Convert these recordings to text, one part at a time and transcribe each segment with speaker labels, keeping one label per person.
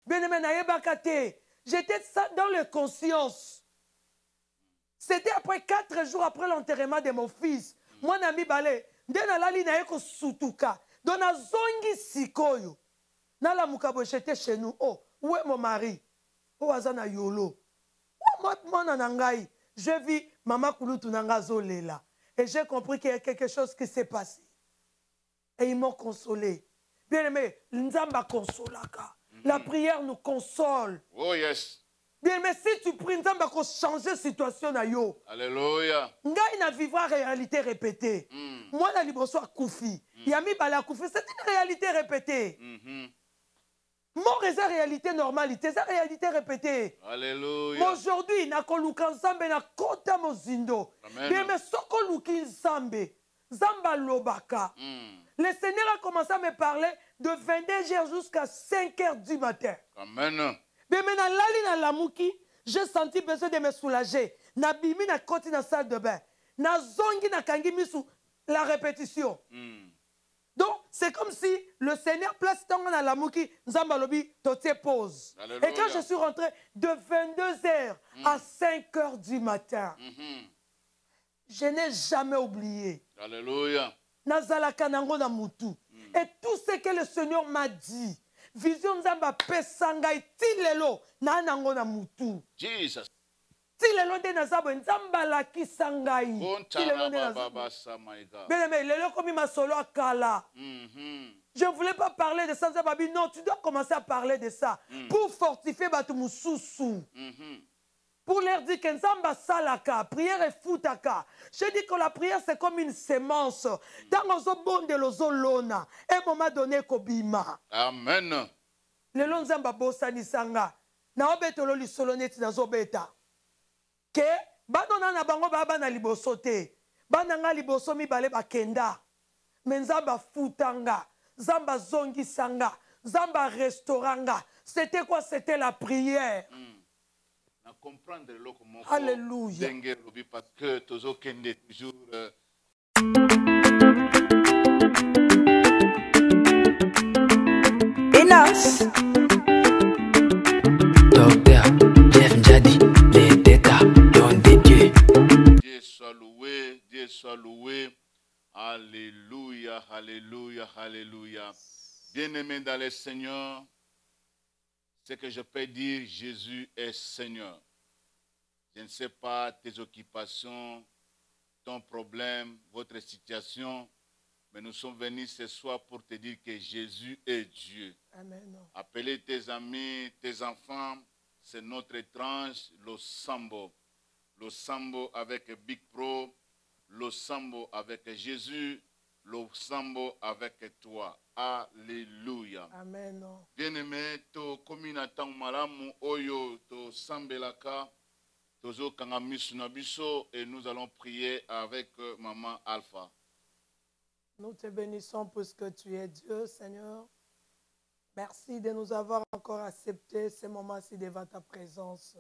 Speaker 1: Bien-aimé, j'étais dans les consciences. C'était après 4 jours après l'enterrement de mon fils. Mon ami Balé, Denalali na yeko sutuka. Dona zongi sikoyo. Nala mukabo j'étais chez nous. Oh, où est mon mari? Oh, azana yolo. Oh, moi nanangai. Je vis Maman Kulutu Nangazo Lela. Et j'ai compris qu'il y a quelque chose qui s'est passé. Et ils m'ont consolé. Bien aimé, Nzamba consolaka. La prière nous console.
Speaker 2: Oh yes.
Speaker 1: Bien aimé, si tu pries, Nzamba ko changer la situation na yo.
Speaker 2: Alléluia.
Speaker 1: Ngai na vivra réalité répétée. Moi na liboso a koufi. Yami bala koufi, c'est une réalité répétée. Mort est une réalité normalité, c'est une réalité répétée.
Speaker 2: Alléluia.
Speaker 1: Aujourd'hui, na koluka nzambe na kota mozindo. Bien mais soko luki nzambe, zamba lobaka. Le Seigneur a commencé à me parler de 22h jusqu'à 5h du matin.
Speaker 2: Amen.
Speaker 1: Bien maintenant lali na lamuki, j'ai senti besoin de me soulager. Na bimi na koti na salle de bain. Na zongi na kangi misu la répétition. Donc, c'est comme si le Seigneur place dans la mouki, Nzamba lobi, toté pause.
Speaker 2: Alléluia.
Speaker 1: Et quand je suis rentré de 22h à 5h du matin, je n'ai jamais oublié.
Speaker 2: Alléluia.
Speaker 1: Nazalaka nango na mutu. Et tout ce que le Seigneur m'a dit, vision Nzamba pesangai tilelo na nango na mutu.
Speaker 2: Jesus.
Speaker 1: Tilelo de nazabo Nzamba la kisangai. Tilelo de nazabo. Bien aimé, lelo komi ma solo akala. Je ne voulais pas parler de ça. Non, tu dois commencer à parler de ça. Pour fortifier Batumu Soussou. Pour leur dire que Nzamba salaka, prière et foutaka. Je dis que la prière c'est comme une sémence. Dans le bon de l'ozolona, un moment donné kobima.
Speaker 2: Amen.
Speaker 1: Le long Nzamba bossa nisanga. Na obetolo li soloneti na zobeta. Que banona na bango baba na liboso te. Bananga liboso mibale bakenda. Menzamba futanga. Zamba zongi sanga. Zamba restauranga. C'était quoi? C'était la prière. Alléluia.
Speaker 2: Parce que toujours
Speaker 3: Enos Docteur Jeff Njadi, les déca don de Dieu.
Speaker 2: Dieu soit loué, Dieu soit loué. Alléluia, alléluia, alléluia. Bien-aimé dans le Seigneur, c'est que je peux dire Jésus est Seigneur. Je ne sais pas tes occupations, ton problème, votre situation, mais nous sommes venus ce soir pour te dire que Jésus est Dieu.
Speaker 1: Amen.
Speaker 2: Appelez tes amis, tes enfants, c'est notre tranche, le Sambo. Le Sambo avec Big Pro, le Sambo avec Jésus, le Sambo avec toi. Alléluia.
Speaker 1: Amen.
Speaker 2: Bien-aimé, to komina tang malamu oyo to sambelaka tozo kanga misu na biso et nous allons prier avec maman Alpha.
Speaker 1: Nous te bénissons puisque tu es Dieu, Seigneur. Merci de nous avoir encore accepté ce moment-ci devant ta présence.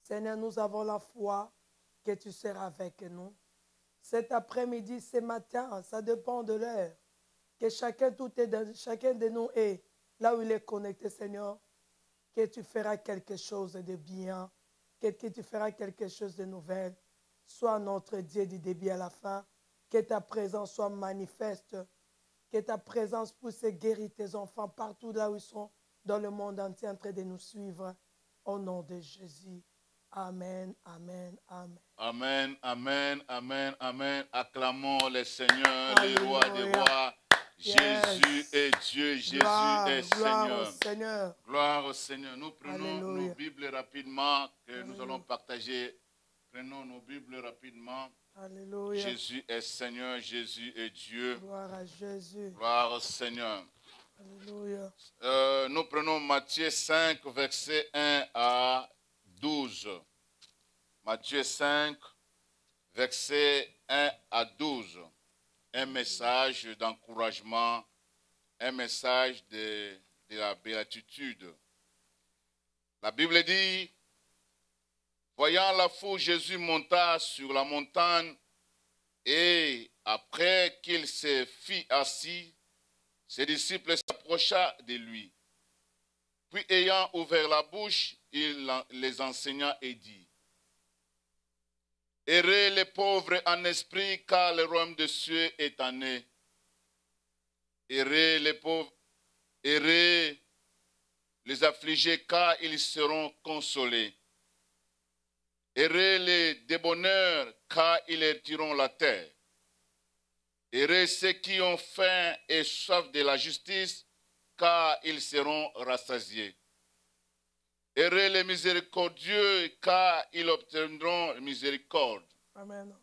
Speaker 1: Seigneur, nous avons la foi que tu seras avec nous. Cet après-midi, ce matin, ça dépend de l'heure. Que chacun de nous est là où il est connecté, Seigneur. Que tu feras quelque chose de bien. Que tu feras quelque chose de nouvel. Sois notre Dieu du début à la fin. Que ta présence soit manifeste. Que ta présence puisse guérir tes enfants partout là où ils sont dans le monde entier en train de nous suivre. Au nom de Jésus. Amen, amen, amen.
Speaker 2: Amen, amen, amen, amen. Acclamons le Seigneur, le roi des rois.
Speaker 1: Yes.
Speaker 2: Jésus est Dieu, Jésus est Seigneur.
Speaker 1: Seigneur.
Speaker 2: Gloire au Seigneur. Nous prenons
Speaker 1: Alléluia.
Speaker 2: nos Bibles rapidement que
Speaker 1: Alléluia.
Speaker 2: nous allons partager. Prenons nos Bibles rapidement.
Speaker 1: Alléluia.
Speaker 2: Jésus est Seigneur, Jésus est Dieu.
Speaker 1: Gloire à Jésus.
Speaker 2: Gloire au Seigneur.
Speaker 1: Alléluia.
Speaker 2: Nous prenons Matthieu 5, verset 1 à 12. Matthieu 5, verset 1 à 12. Un message d'encouragement, un message de la béatitude. La Bible dit, voyant la foule, Jésus monta sur la montagne et après qu'il se fit assis, ses disciples s'approcha de lui. Puis ayant ouvert la bouche, il les enseigna et dit: Heureux les pauvres en esprit, car le royaume des cieux est en eux. Heureux les pauvres, heureux les affligés, car ils seront consolés. Heureux les débonneurs, car ils hériteront la terre. Heureux ceux qui ont faim et soif de la justice, car ils seront rassasiés. Heureux les miséricordieux, car ils obtiendront miséricorde.
Speaker 1: Amen.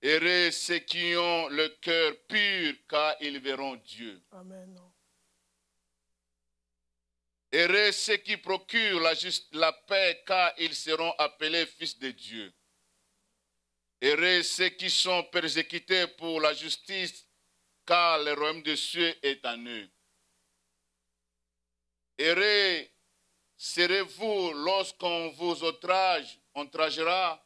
Speaker 2: Heureux ceux qui ont le cœur pur, car ils verront Dieu.
Speaker 1: Amen.
Speaker 2: Heureux ceux qui procurent la paix, car ils seront appelés fils de Dieu. Heureux ceux qui sont persécutés pour la justice, car le royaume des cieux est en eux. Heureux serez-vous lorsqu'on vous outragera,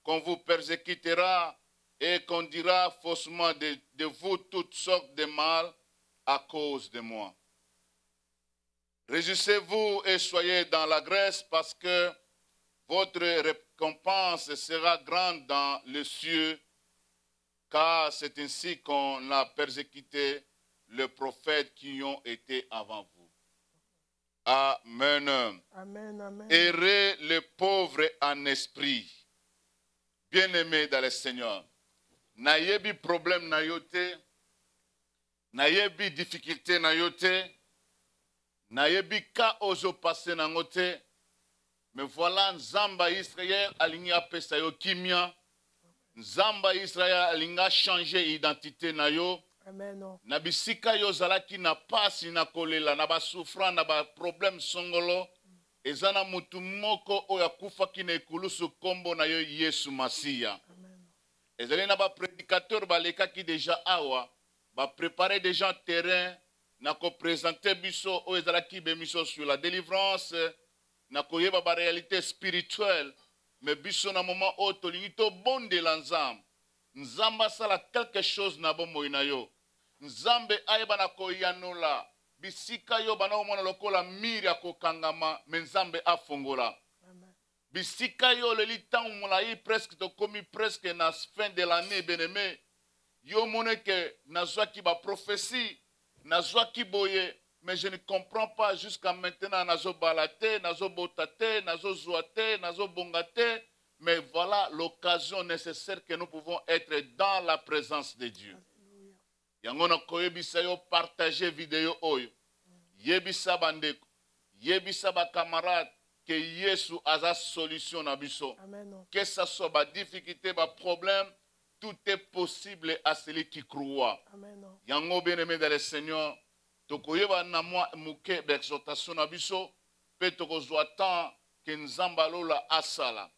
Speaker 2: qu'on vous persécutera et qu'on dira faussement de vous toutes sortes de mal à cause de moi. Réjouissez-vous et soyez dans la grâce, parce que votre récompense sera grande dans les cieux, car c'est ainsi qu'on a persécuté les prophètes qui ont été avant vous. Amen.
Speaker 1: Amen. Amen.
Speaker 2: Heureux les pauvres en esprit, bien-aimés dans le Seigneur. Nayebi problème na yote, nayebi difficulté na yote, nayebi ka ozo passé na ngote, mais voilà Nzamba Israël alingi apesa yo kimia, Nzamba Israël alinga changer identité na yo.
Speaker 1: Amen.
Speaker 2: Na bisika yo zalaki na pasi na kolela na ba souffrant na ba problème songolo, ezana mutu moko oyo akufaki na ekulusu kombo na yo Yesu Masiya. Ezali na ba prédicateur balekaki déjà awa, ba préparer déjà terrain na ko présenter biso oyo ezalaki bemiso sur la délivrance, na koyeba ba réalité spirituelle, mais biso na moment oyo tolingi to bondela Nzambe. Nzamba sala quelque chose na bomoi na yo. Nzambe ayeba na koyanola bisika yo bana omona lokola miri ya kokangama, mais Nzambe afongola. Bisika yo leli tangu molai presque tokomi presque na fin de l'année bien-aimé. Yo mone que nazwaki ba prophétie, nazwaki boye, mais je ne comprends pas jusqu'à maintenant nazo balate, nazo botate, nazo zoate, nazo bongate. Mais voilà l'occasion nécessaire que nous pouvons être dans la présence de Dieu. Yangona koyebisa yo partager vidéo oyo. Yebisa bandeko, yebisa ba camarade que Yesu a sa solution na biso.
Speaker 1: Amen.
Speaker 2: Que ça soit ba difficulté, ba problème, tout est possible à celui qui croit.
Speaker 1: Amen.
Speaker 2: Yango bien-aimé dans le Seigneur, tokoyeba na moi muke exhortation na biso, pe tokozwa temps que Nzamba lola asala.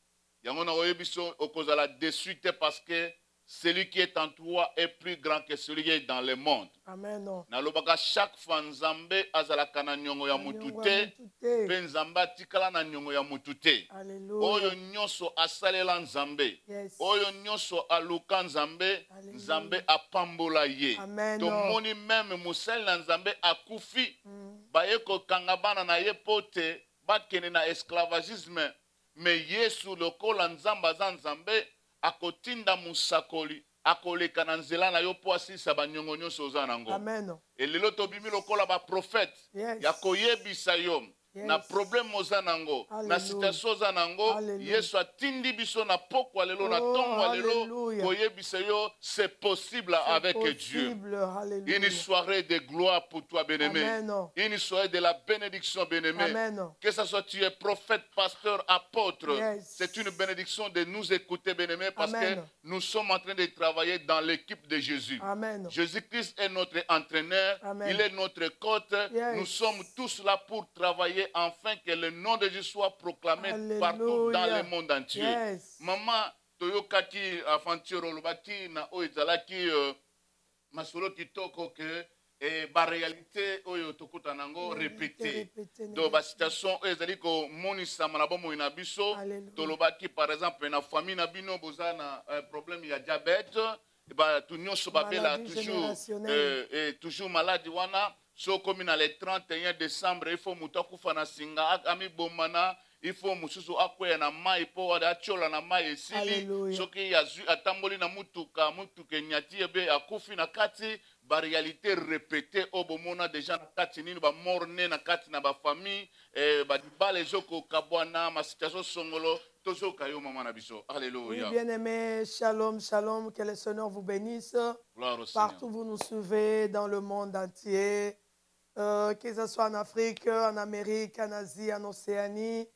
Speaker 2: Yango na oyebiso okozala déçu parce que celui qui est en toi est plus grand que celui qui est dans le monde.
Speaker 1: Amen.
Speaker 2: Nalobaka chaque fois Nzambe azalaka na nyongo ya mutute, pe Nzamba tikala na nyongo ya mutute.
Speaker 1: Alléluia.
Speaker 2: Oyo nyonso asalela Nzambe.
Speaker 1: Yes.
Speaker 2: Oyo nyonso aluka Nzambe,
Speaker 1: Alléluia.
Speaker 2: Nzambe apambola ye.
Speaker 1: Amen.
Speaker 2: Tomoni même musali na Nzambe akufi, bayeko kangabana na ye pote, bakene na esclavagisme. Mais Yesu lokola Nzamba aza Nzambe akotinda musakoli akoleka na nzela na yo po asisa banyongo nyonso oza nango.
Speaker 1: Amen.
Speaker 2: Elelo tobimi lokola ba prophète
Speaker 1: Yes.
Speaker 2: ya koyebisa yo
Speaker 1: Yes.
Speaker 2: na problème oza nango, na situation oza nango.
Speaker 1: Alléluia.
Speaker 2: Yesu atindi biso na pokwa lelo na
Speaker 1: Oh,
Speaker 2: tongo lelo
Speaker 1: alléluia.
Speaker 2: koyebisa yo c'est possible avec Dieu.
Speaker 1: Alléluia.
Speaker 2: Une soirée de gloire pour toi, bien-aimé.
Speaker 1: Amen.
Speaker 2: Une soirée de la bénédiction, bien-aimé.
Speaker 1: Amen.
Speaker 2: Que ce soit tu es prophète, pasteur, apôtre,
Speaker 1: Yes.
Speaker 2: c'est une bénédiction de nous écouter, bien-aimé, parce
Speaker 1: Amen.
Speaker 2: que nous sommes en train de travailler dans l'équipe de Jésus.
Speaker 1: Amen.
Speaker 2: Jésus-Christ est notre entraîneur,
Speaker 1: Amen.
Speaker 2: il est notre côte.
Speaker 1: Yes.
Speaker 2: Nous sommes tous là pour travailler afin que le nom de Jésus soit proclamé
Speaker 1: Alléluia.
Speaker 2: partout dans le monde entier.
Speaker 1: Yes.
Speaker 2: Maman, toyokaki aventure olobaki na oizalaki masolo kitoko ke ba réalité oyo tokuta nango répété. Donc ba citation oyo ezali ko monisa na bomoi na biso.
Speaker 1: Alléluia.
Speaker 2: Tolobaki par exemple na famille na bino boza na problème ya diabète, ba tu nyonso babela
Speaker 1: Maladie
Speaker 2: toujours
Speaker 1: générationnelle.
Speaker 2: toujours maladie wana so comme dans le 31 décembre il faut muta kufana singa ami bomana il faut mususu akwea na mai po ada chola na mai esili
Speaker 1: Alléluia.
Speaker 2: soki yazu atamboli na mutuka nyati ebe akufi na kati ba réalité répétée obomona déjà na kati nini ba morne na kati na ba famille ba dibale zoko kabwana ma situation songolo tozo kayo mama na biso. Alléluia.
Speaker 1: Oui, bien-aimés, shalom, shalom, que le Seigneur vous bénisse.
Speaker 2: Gloire au
Speaker 1: Partout
Speaker 2: Seigneur.
Speaker 1: vous nous suivez dans le monde entier, que ce soit en Afrique, en Amérique, en Asie, en Océanie.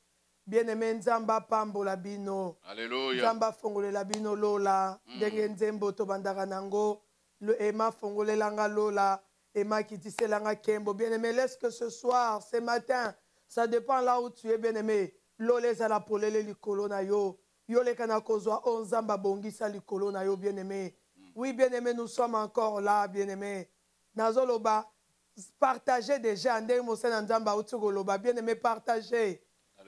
Speaker 1: Bien-aimé, Nzamba Pambola Bino.
Speaker 2: Alléluia.
Speaker 1: Nzamba Fongole Labino Lola. Denge Nzembo Tobandara Nango. Le Ema Fongole Langa Lola. Ema Kitise Langa Kembo. Bien-aimé, laisse que ce soir, ce matin, ça dépend là où tu es, bien-aimé. Lole Zala Polele Likolo na yo. Yo le Kanakozwa Onzamba Bongisa Likolo na yo, bien-aimé. Oui, bien-aimé, nous sommes encore là, bien-aimé. Nazoloba, partagez déjà. Ndenge Mosena Nzamba Utugoloba. Bien-aimé, partagez.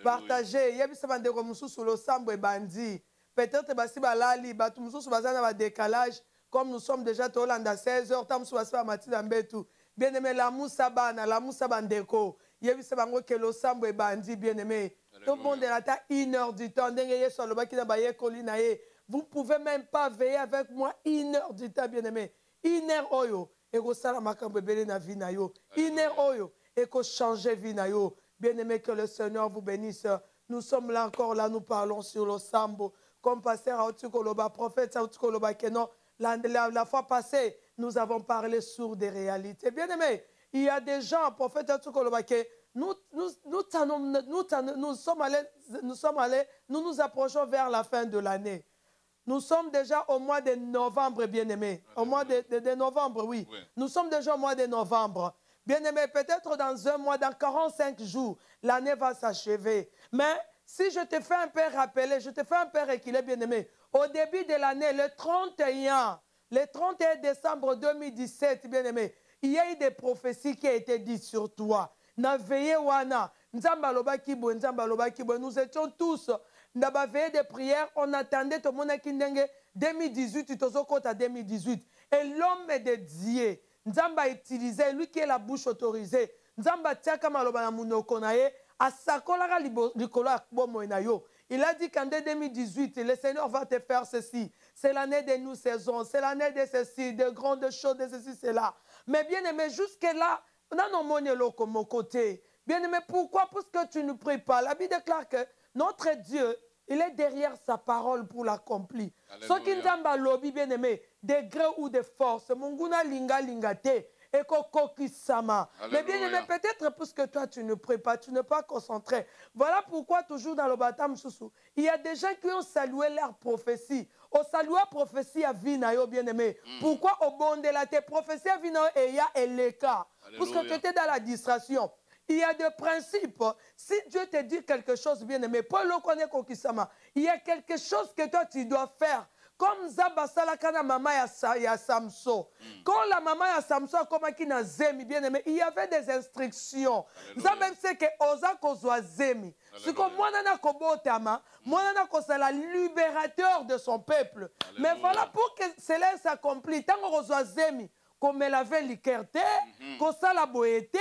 Speaker 1: Partagez. Yebisa bandeko mususu lo sambo e bandi. Peut-être basi balali, batu mususu bazana ba décalage comme nous sommes déjà to Hollande à 16h, tam mususu basi ba matina mbetu. Bien-aimé la musa bana, la musa bandeko. Yebisa bango ke lo sambo e bandi, bien-aimé. Tout le monde est là à 1h du temps. Ndenge yeso lo baki na ba yekoli na ye. Vous pouvez même pas veiller avec moi 1h du temps, bien-aimé. 1h oyo et ko sala makambo ebele na vie na yo. 1h oyo et ko changer vie na yo. Bien-aimé, que le Seigneur vous bénisse. Nous sommes là encore, là, nous parlons sur le sambo. Comme pasteur Aotukoloba, prophète Aotukoloba, que non, la fois passée, nous avons parlé sur des réalités. Bien-aimé, il y a des gens, prophète Aotukoloba, que nous nous approchons vers la fin de l'année. Nous sommes déjà au mois de novembre, bien-aimé. Au mois de novembre, oui. Nous sommes déjà au mois de novembre. Bien-aimé, peut-être dans un mois, dans 45 jours, l'année va s'achever. Mais si je te fais un peu rappeler, je te fais un peu reculer, bien-aimé, au début de l'année, le 31 décembre 2017, bien-aimé, il y a eu des prophéties qui ont été dites sur toi. Wana, nous étions tous dans la veille de prière, on attendait tout le monde qui 2018, à 2018. Et l'homme de Dieu, Nzamba utilisé, lui qui est la bouche autorisée. Nzamba tiaka maloba na munoko na ye, asakolaka likolo ya bomo na yo. Il a dit qu'en 2018, le Seigneur va te faire ceci. C'est l'année de nous saisons, c'est l'année de ceci, de grandes choses, de ceci, cela. Mais bien aimé, jusque-là, on a nos mon côté. Bien aimé, pourquoi? Parce que tu ne pries pas. La Bible déclare que notre Dieu, il est derrière sa parole pour l'accomplir. Ce qui nous lobby, bien aimé, de gré ou de force, munguna linga lingate, et kokokisama. Mais bien aimé, peut-être parce que toi tu ne pries pas, tu n'es pas concentré. Voilà pourquoi toujours dans le baptême Soussou, il y a des gens qui ont salué leur prophétie. Au salué la prophétie à Vinayo, bien aimé. Pourquoi au bon de la tes prophéties à Vinayo et il y a les cas? Parce que tu étais dans la distraction. Il y a des principes. Si Dieu te dit quelque chose, bien aimé, Paul le connaît Kokisama, il y a quelque chose que toi tu dois faire. Comme Zabasala kana mama ya Samson. Quand la maman ya Samson comme qui na zemi, bien aimé, il y avait des instructions. Zabem c'est que oza kozwa zemi. C'est comme moi nana kobotama, moi nana kosala libérateur de son peuple. Mais voilà pour que cela s'accomplisse. Tant qu'on kozwa zemi, comme elle avait l'écarté, qu'on la boété.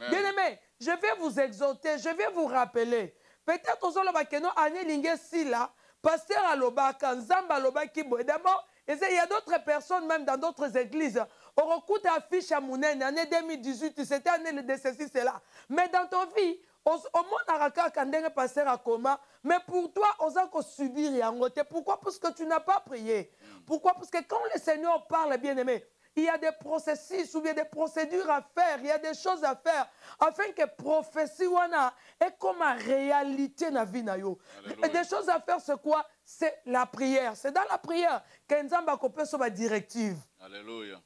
Speaker 1: Bien aimé, je vais vous exhorter, je vais vous rappeler. Peut-être que nous avons lingé si là, pasteur Alobaka, Nzamba Alobaki, d'abord, il y a d'autres personnes, même dans d'autres églises. On recoute affiche à Mounen, année 2018, c'était année de ceci, cela. Mais dans ton vie, au moins, on a pasteur à coma, mais pour toi, on a subir et angoter. Pourquoi? Parce que tu n'as pas prié. Pourquoi? Parce que quand le Seigneur parle, bien aimé, il y a des processus ou bien des procédures à faire, il y a des choses à faire, afin que prophétie wana est comme la réalité na vie na yo. Et des choses à faire, c'est quoi? C'est la prière. C'est dans la prière qu'Enzamba kopé sur ma directive.
Speaker 2: Alléluia.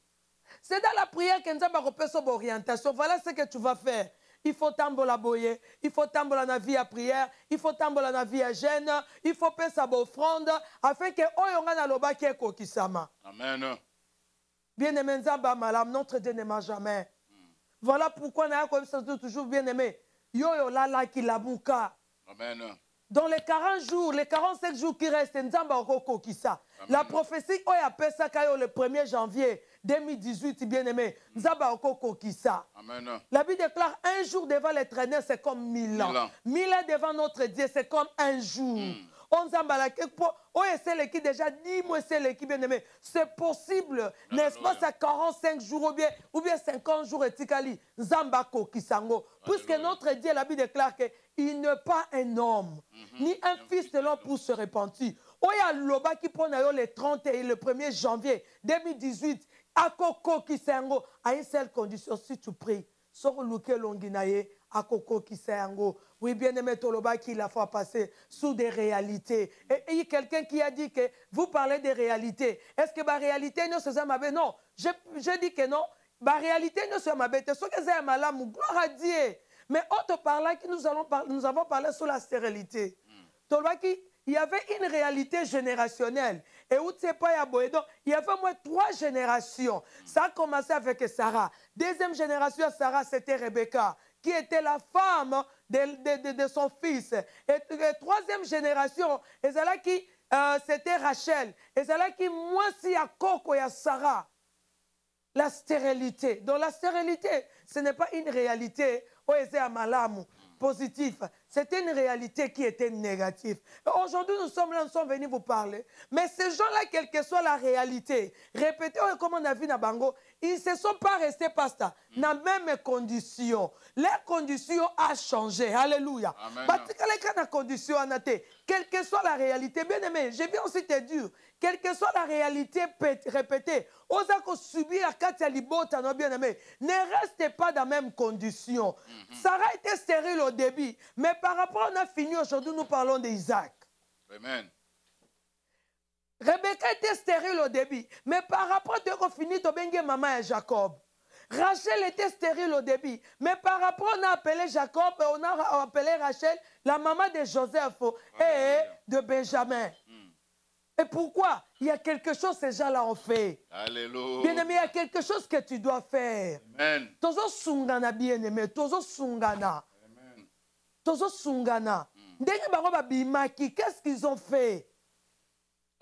Speaker 1: C'est dans la prière qu'Enzamba kopé sur orientation. Voilà ce que tu vas faire. Il faut tambola boyer, il faut tambola na vie à prière, il faut tambola na vie à jeûne, il faut payer sa offrande, afin que oyonga na loba ki ekokisama.
Speaker 2: Amen.
Speaker 1: Bien-aimé, Nzamba Malam, notre Dieu n'aima jamais. Voilà pourquoi on a toujours bien-aimé. Yo yo la la ki la bouka.
Speaker 2: Amen.
Speaker 1: dans les 40 jours, les 45 jours qui restent, Nzamba Okoko Kisa. La prophétie, on appelle ça le 1er janvier 2018, bien-aimé. Nzamba Okoko Kisa.
Speaker 2: Amen.
Speaker 1: La Bible déclare un jour devant l'Éternel, c'est comme 1000 ans. 1000 ans devant notre Dieu, c'est comme un jour. On Nzamba c'est qui déjà dit, moi c'est l'équipe bien-aimé. C'est possible, n'est-ce pas, c'est 45 jours ou bien 50 jours et tikali. Nzamba Kisango. Puisque notre Dieu, la Bible déclare qu'il n'est pas un homme, ni un fils de l'homme pour se repentir. Oya Loba qui prend le 30 et le 1er janvier 2018, à Koko Kisango, à une seule condition, si tu pries, sur le Longinaye, à Koko Kisango. Oui, bien aimé Toloba qui la fois passée sous des réalités. Et il y a quelqu'un qui a dit que vous parlez des réalités. Est-ce que la réalité ne se fait ma non, je dis que non. La réalité ne se fait ma bête. Ce que c'est malam, gloire à Dieu. Mais autre par là, nous avons parlé sur la stérilité. Toloba qui il y avait une réalité générationnelle. Et où c'est pas Yaboé. Donc, il y avait au moins 3 générations. Ça a commencé avec Sarah. Deuxième génération, Sarah, c'était Rebecca, qui était la femme de son fils. Et troisième génération, c'était Rachel. Et c'est là qui, moi, si à Coco et à Sarah, la stérilité. Donc, la stérilité, ce n'est pas une réalité. À Malamu. Positif. C'était une réalité qui était négative. Aujourd'hui, nous sommes là, nous sommes venus vous parler. Mais ces gens-là, quelle que soit la réalité, répétez, comme on a vu dans Bango, ils ne se sont pas restés pasteur, dans les mêmes conditions. Les conditions ont changé. Alléluia. Quelle que soit la réalité, bien aimé, je viens aussi te dire, quelle que soit la réalité répétée, osako subir la Katialibota, bien aimé, ne restez pas dans les mêmes conditions. Sarah était stérile au début, mais par rapport, on a fini aujourd'hui, nous parlons d'Isaac.
Speaker 2: Amen.
Speaker 1: Rebecca était stérile au début, mais par rapport à qu'on finit, tu as maman et Jacob. Rachel était stérile au début, mais par rapport, on a appelé Jacob, on a appelé Rachel la maman de Joseph et de Benjamin. Et pourquoi? Il y a quelque chose que ces gens-là ont fait.
Speaker 2: Alléluia.
Speaker 1: Bien-aimé, il y a quelque chose que tu dois faire.
Speaker 2: Amen.
Speaker 1: Tozo sungana, bien-aimé, tozo sungana.
Speaker 2: Amen.
Speaker 1: Tozo sungana. Ndenge bango babimaki, qu'est-ce qu'ils ont fait?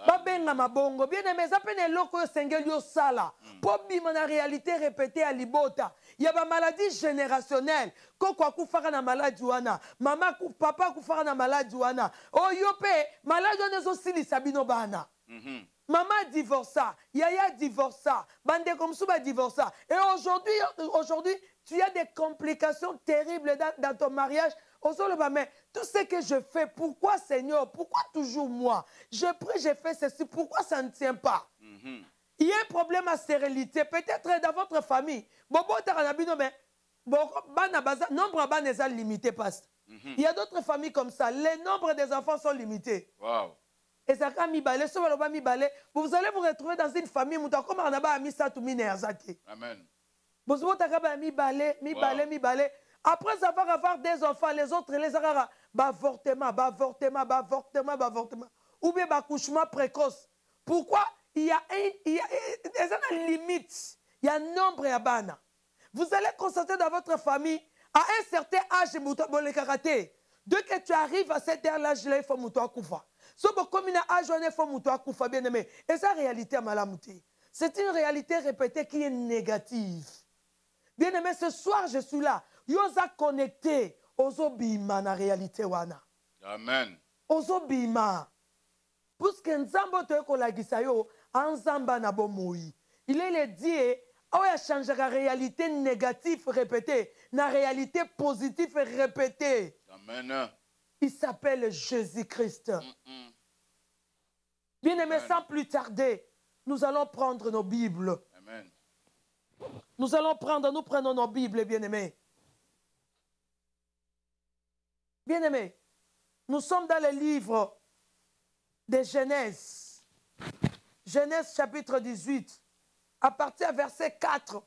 Speaker 1: Babenga mabongo, bien-aimé, ça peut être loko sengeli yo sala. Pour bima na réalité répétée à libota. Il y a des maladies générationnelles. Koko akufaka na maladie wana, mama papa akufaka na maladie wana. Oh yope, maladie wana zo sili sabino bana. Maman divorça, Yaya divorça, Bande comme ça divorça. Et aujourd'hui, tu as des complications terribles dans ton mariage. Mais tout ce que je fais, pourquoi Seigneur? Pourquoi toujours moi? Je prie, je fais ceci, pourquoi ça ne tient pas? Il y a un problème à stérilité, peut-être dans votre famille. Nombre de limité, pasteur. Il y a d'autres familles comme ça. Les nombres des enfants sont limités.
Speaker 2: Wow.
Speaker 1: Et ça quand vous allez vous retrouver dans une famille où comme on a mis ça tout
Speaker 2: Amen.
Speaker 1: Après avoir des enfants, les autres, les aura, avortement. Ou bien accouchement précoce. Pourquoi? Il y a une limite. Il y a un nombre à bana. Vous allez constater dans votre famille, à un certain âge, dès que tu arrives à cet âge-là, il faut que koufa. Si vous avez un âge, il faut que koufa, bien aimé. Et ça, réalité à Malamouti. C'est une réalité répétée qui est négative. Bien aimé, ce soir, je suis là. Yosa connecté aux obima na réalité wana.
Speaker 2: Amen.
Speaker 1: Aux obima. Puisque nzambo to ko lagisa yo anzamba na bomoi. Il est le Dieu a changé la réalité négative répétée na réalité positive répétée.
Speaker 2: Amen.
Speaker 1: Il s'appelle Jésus-Christ. Bien aimé, sans plus tarder, nous allons prendre nos Bibles.
Speaker 2: Amen.
Speaker 1: Nous prenons nos Bibles, bien aimés. Bien-aimés, nous sommes dans le livre de Genèse. Genèse chapitre 18, à partir du verset 4,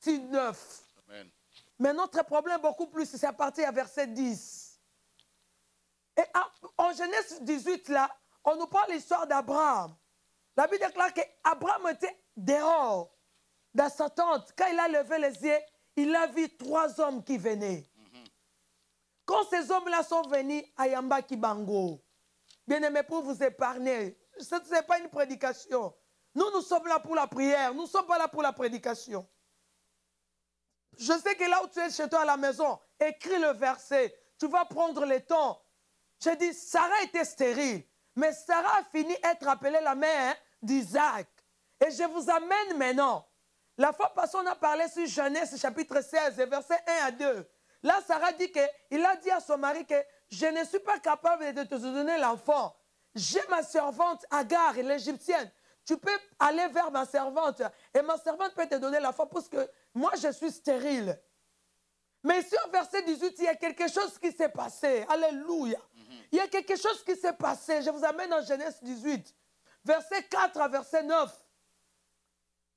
Speaker 1: 9.
Speaker 2: Amen.
Speaker 1: Mais notre problème beaucoup plus, c'est à partir du verset 10. Et en Genèse 18, là, on nous parle l'histoire d'Abraham. La Bible déclare qu'Abraham était dehors, dans sa tente. Quand il a levé les yeux, il a vu 3 hommes qui venaient. quand ces hommes-là sont venus à Yamba Kibango, bien aimé, pour vous épargner, ce n'est pas une prédication. Nous sommes là pour la prière. Nous ne sommes pas là pour la prédication. Je sais que là où tu es chez toi à la maison, écris le verset. Tu vas prendre le temps. J'ai dit, Sarah était stérile. Mais Sarah a fini d'être appelée la mère d'Isaac. Et je vous amène maintenant. La fois passée, on a parlé sur Genèse chapitre 16, versets 1 à 2. Là, Sarah dit qu'il a dit à son mari que je ne suis pas capable de te donner l'enfant. J'ai ma servante Agar, l'égyptienne. Tu peux aller vers ma servante et ma servante peut te donner l'enfant parce que moi, je suis stérile. Mais ici, au verset 18, il y a quelque chose qui s'est passé. Alléluia. Il y a quelque chose qui s'est passé. Je vous amène en Genèse 18, verset 4 à verset 9.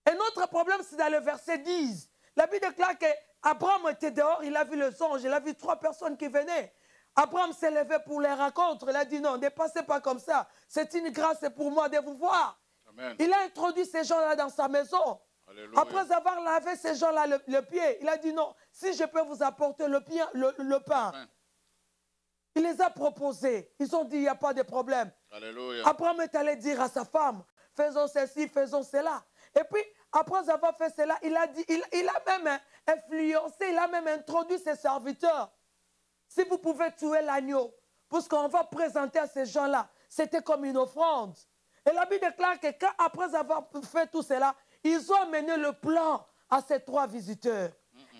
Speaker 1: Un autre problème, c'est dans le verset 10. La Bible déclare qu'Abraham était dehors, il a vu les anges, il a vu 3 personnes qui venaient. Abraham s'est levé pour les rencontres. Il a dit non, ne passez pas comme ça. C'est une grâce pour moi de vous voir. Amen. Il a introduit ces gens-là dans sa maison. Alléluia. Après avoir lavé ces gens-là le pied, il a dit non, si je peux vous apporter le pain. Amen. Il les a proposés. Ils ont dit il n'y a pas de problème. Alléluia. Abraham est allé dire à sa femme, faisons ceci, faisons cela. Et puis, après avoir fait cela, il a dit, il a même influencé, il a même introduit ses serviteurs. Si vous pouvez tuer l'agneau, parce qu'on va présenter à ces gens-là, c'était comme une offrande. Et la Bible déclare que quand, après avoir fait tout cela, ils ont amené le plan à ces 3 visiteurs.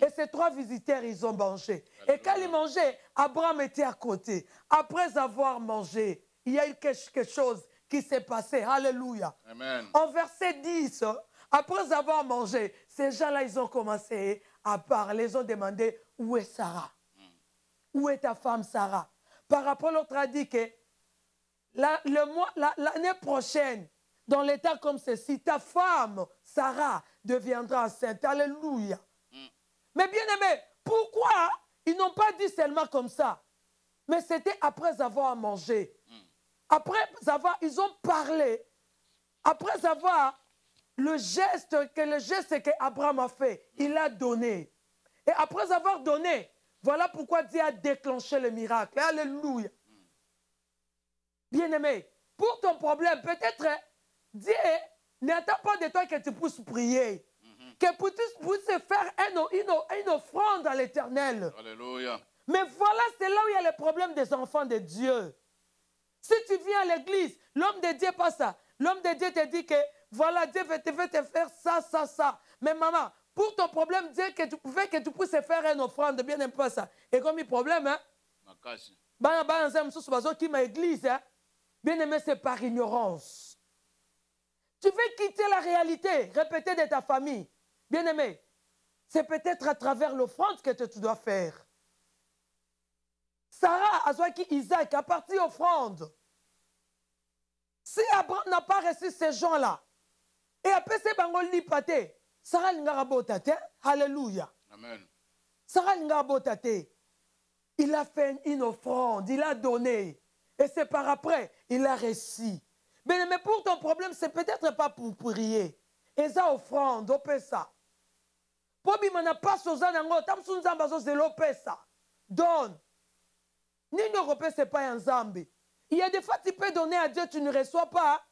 Speaker 1: Et ces 3 visiteurs, ils ont mangé. Et quand ils mangeaient, Abraham était à côté. Après avoir mangé, il y a eu quelque chose qui s'est passé. Alléluia. Amen. En verset 10, après avoir mangé, ces gens-là, ils ont commencé à parler. Ils ont demandé, où est Sarah? Où est ta femme Sarah? Par rapport à l'autre a dit que l'année prochaine, dans l'état comme ceci, ta femme Sarah deviendra enceinte. Alléluia. Mais bien aimé, pourquoi ils n'ont pas dit seulement comme ça? Mais c'était après avoir mangé. Après avoir, ils ont parlé. Après avoir le geste qu'Abraham a fait, il a donné. Et après avoir donné, voilà pourquoi Dieu a déclenché le miracle. Alléluia. Bien-aimé, pour ton problème, peut-être Dieu n'attend pas de toi que tu puisses prier. Que tu puisses faire une offrande à l'Éternel. Alléluia. Mais voilà, c'est là où il y a le problème des enfants de Dieu. Si tu viens à l'église, l'homme de Dieu pas ça. L'homme de Dieu te dit que voilà, Dieu veut te faire ça, ça, ça. Mais maman, pour ton problème, Dieu que tu puisses faire une offrande, bien n'aime pas ça. Et comme il problème, hein? Qui m'a église, hein? Bien aimé, c'est par ignorance. Tu veux quitter la réalité, répéter de ta famille. Bien aimé, c'est peut-être à travers l'offrande que tu dois faire. Sarah, Azwaki, Isaac, a parti offrande. Si Abraham n'a pas reçu ces gens-là, et après c'est Bangoli Pate, Sarah Ngarabotate, alléluia. Amen. Sarah Ngarabotate, il a fait une offrande, il a donné. Et c'est par après, il a reçu. Mais pour ton problème, c'est peut-être pas pour prier. Et ça offrande, on peut ça. Pobi mana pas sozanango, tam sunzamba zo zelo pesa. Donne. Nino repé c'est pas un zambi. Il y a des fois tu peux donner à Dieu, tu ne reçois pas.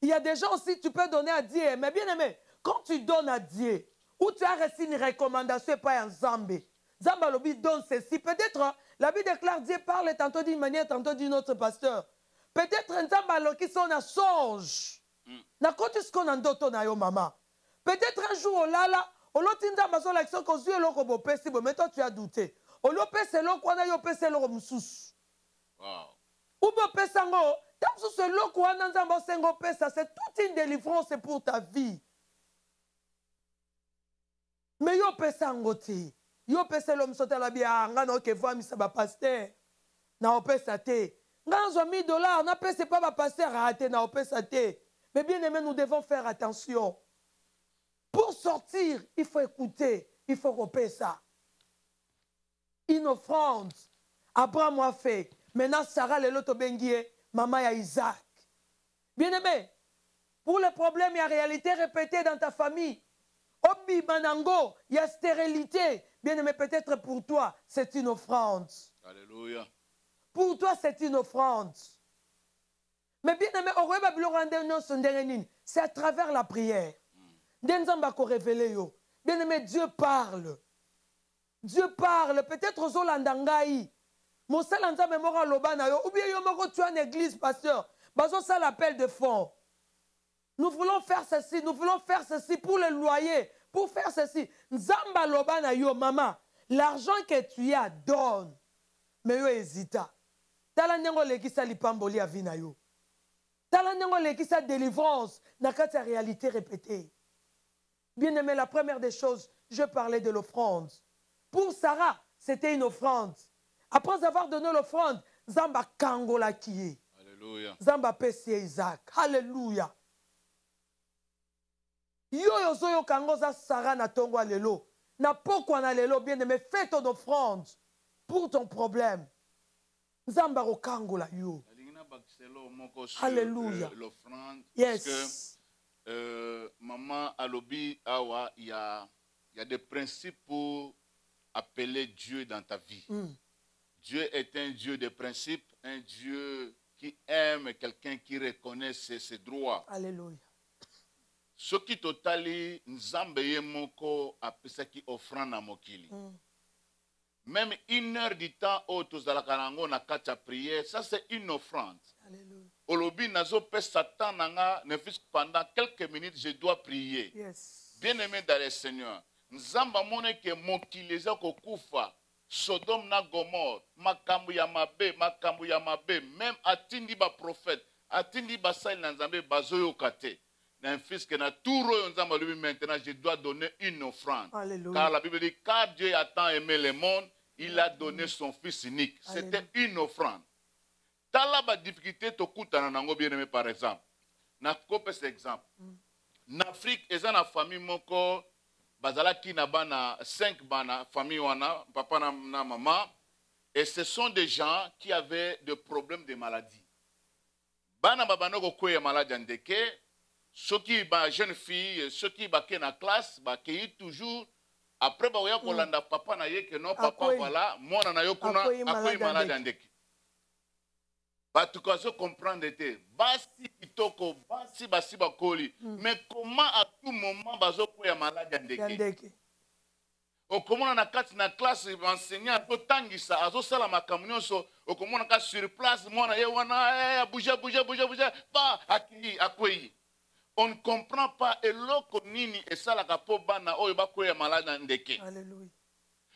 Speaker 1: Il y a des gens aussi tu peux donner à Dieu. Mais bien aimé, quand tu donnes à Dieu, ou tu as reçu une recommandation, pas un zambi. Zamba lobi donne ceci. Peut-être la Bible déclare Dieu parle tantôt d'une manière, tantôt d'une autre, pasteur. Peut-être un zamba qui sont à songe. Na côté ce qu'on a d'autres na yo maman. Peut-être un jour là là. Mais toi tu as douté. C'est toute une délivrance pour ta vie. Mais yo pesangoti. Yo pese l'homme sauter la bia. Ngano ke voit mi saba pasteur. Na opesa te. Ngano $1000. Na pese pas ma pasteur raté na opesa te. Mais bien aimé, nous devons faire attention. Pour sortir, il faut écouter, il faut repérer ça. Une offrande, Abraham a fait. Maintenant, Sarah, l'autre benguier, maman et Isaac. Bien aimé, pour le problème, il y a réalité répétée dans ta famille. Obi Manango, il y a stérilité. Bien-aimé, peut-être pour toi, c'est une offrande.
Speaker 2: Alléluia.
Speaker 1: Pour toi, c'est une offrande. Mais bien-aimé, c'est à travers la prière. Bien-aimé, Dieu parle. Dieu parle. Peut-être aux Olandangaï. Ou bien tu as une église, pasteur. Ça l'appel de fond. Nous voulons faire ceci, nous voulons faire ceci pour le loyer, pour faire ceci. Nzamba lobana yo, maman, l'argent que tu as, donne. Mais yo hésita. Tala nengo lekisa lipamboli avina yo. Tala nengo lekisa délivrance, nakata réalité répétée. Bien aimé, la première des choses, je parlais de l'offrande. Pour Sarah, c'était une offrande. Après avoir donné l'offrande, Zamba kangola kiye.
Speaker 2: Alléluia.
Speaker 1: Zamba pesie Isaac. Alléluia. Yo zoyo kangoza Sarah na tongo lelo. Na pokwa na lelo, bien aimé, fais ton offrande pour ton problème. Zamba ro kangola yo. Alléluia.
Speaker 2: L'offrande.
Speaker 1: Yes.
Speaker 2: Parce que maman Alobi Awa, il y a des principes pour appeler Dieu dans ta vie. Dieu est un Dieu de principes, un Dieu qui aime quelqu'un qui reconnaît ses droits.
Speaker 1: Alléluia.
Speaker 2: Ce qui totali nzambe ye moko apesaki offrande na mokili. Même 1 heure du temps au tozalaka nango na kati ya prière, ça c'est une offrande.
Speaker 1: Alléluia.
Speaker 2: Olobi nazo pe Satan nanga ne fils pendant quelques minutes je dois prier.
Speaker 1: Yes.
Speaker 2: Bien-aimé dans le Seigneur, nzamba mone ke mokili eza kokufa. Sodome na Gomorre, makambu ya mabe, même atindi ba prophète, atindi ba sali na nzambe bazoyo kate. Un fils que na tout nzamba lui maintenant je dois donner une offrande.
Speaker 1: Alléluia.
Speaker 2: Car la Bible dit car Dieu a tant aimé le monde, il a donné son fils unique. C'était une offrande. Tala ba difficulté to kutana nango bien aimé par exemple. Na kope cet exemple. En Afrique, eza na famille moko bazalaki na bana 5 bana famille wana papa na maman, et ce sont des gens qui avaient des problèmes de maladie. Bana babanoko ko ya maladie ndeke, ceux qui ba jeune fille, ceux qui ba ke na classe ba ke toujours après ba ya kolanda papa na ye que non papa
Speaker 1: Akoyi.
Speaker 2: voilà mona na yo kuna akoyi maladie ndeke. Ba tu ko comprendre te basi kitoko basi basi bakoli, mais comment à tout moment bazo ko ya maladie ndeke. Okomona na kati na classe enseignant to tangisa azo sala makambo nyonso okomona ka sur place mona ye wana bouger pas akoyi. On ne comprend pas eloko nini esalaka po bana oyo bakoya malade ndeke.
Speaker 1: Alléluia.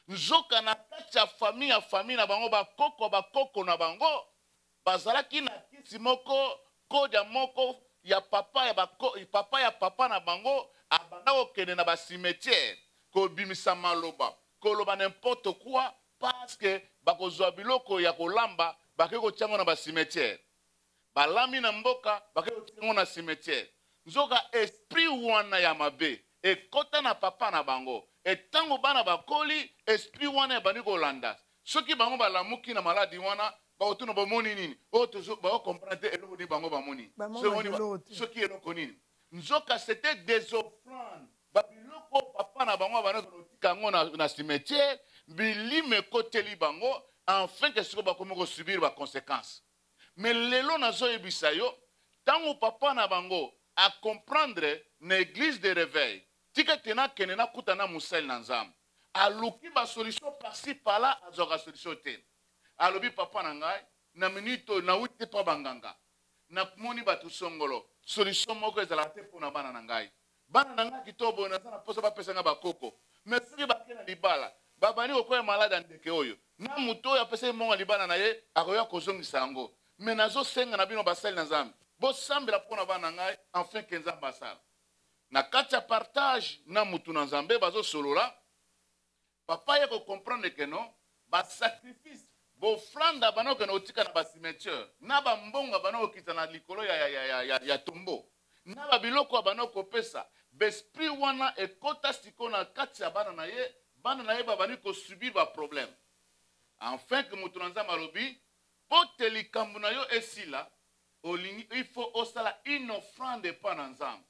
Speaker 2: Nzoka na kati ya famille na bango bakoko na bango bazalaki na kisi moko kodia moko ya papa ya papa na bango abanda kokende na ba cimetière ko bimisa maloba koloba n'importe quoi parce que bakozwa biloko ya kolamba bakeko kotiango na ba cimetière balami na mboka bakeko kotiango na cimetière. Nzoka esprit wana ya mabe ekota na papa na bango etango bana bakoli esprit wana ya bani kolanda soki bango balamuki na maladi wana baotuna bomoni nini otozo ba comprendre eloko ni bango bamoni soki eloko nini. Nzoka c'était des offrandes babiloko papa na bango bana kotika ngo na cimetière bilime koteli bango enfin que siko bakomi ko subir ba conséquences. Mais lelo nazo yebisa yo tango papa na bango à comprendre l'église de réveil. Tika tena kenena kutana musel nanzam. Aluki ba solution par-ci par-là azoka solution te. Alobi papa na ngai na minute na wite pa banganga. Na moni batu songolo. Solution moko ezala te pona bana na ngai. Bana na ngai kitobo na sana posa ba pesa nga bakoko. Mais soki bakena libala, babani okoya malade ndeke oyo. Na muto ya pesa monga libana na ye akoya kozongisa yango. Mais nazo senga na bino basali nanzam. Bo sambela pona bana ngai enfin que nzamba sala na kati ya partage na mutu na nzambe bazo solola papa ye ko comprendre que non ba sacrifice bo franda banoko na otika na ba cimetière na ba mbonga banoko kita na likolo ya tombo na ba biloko banoko pesa besprit wana ekota siko na kati ya bana na ye babani ko subir ba problème enfin que mutu na nzambe alobi poteli kambu na yo esila il faut osala une offrande pa na nzambe.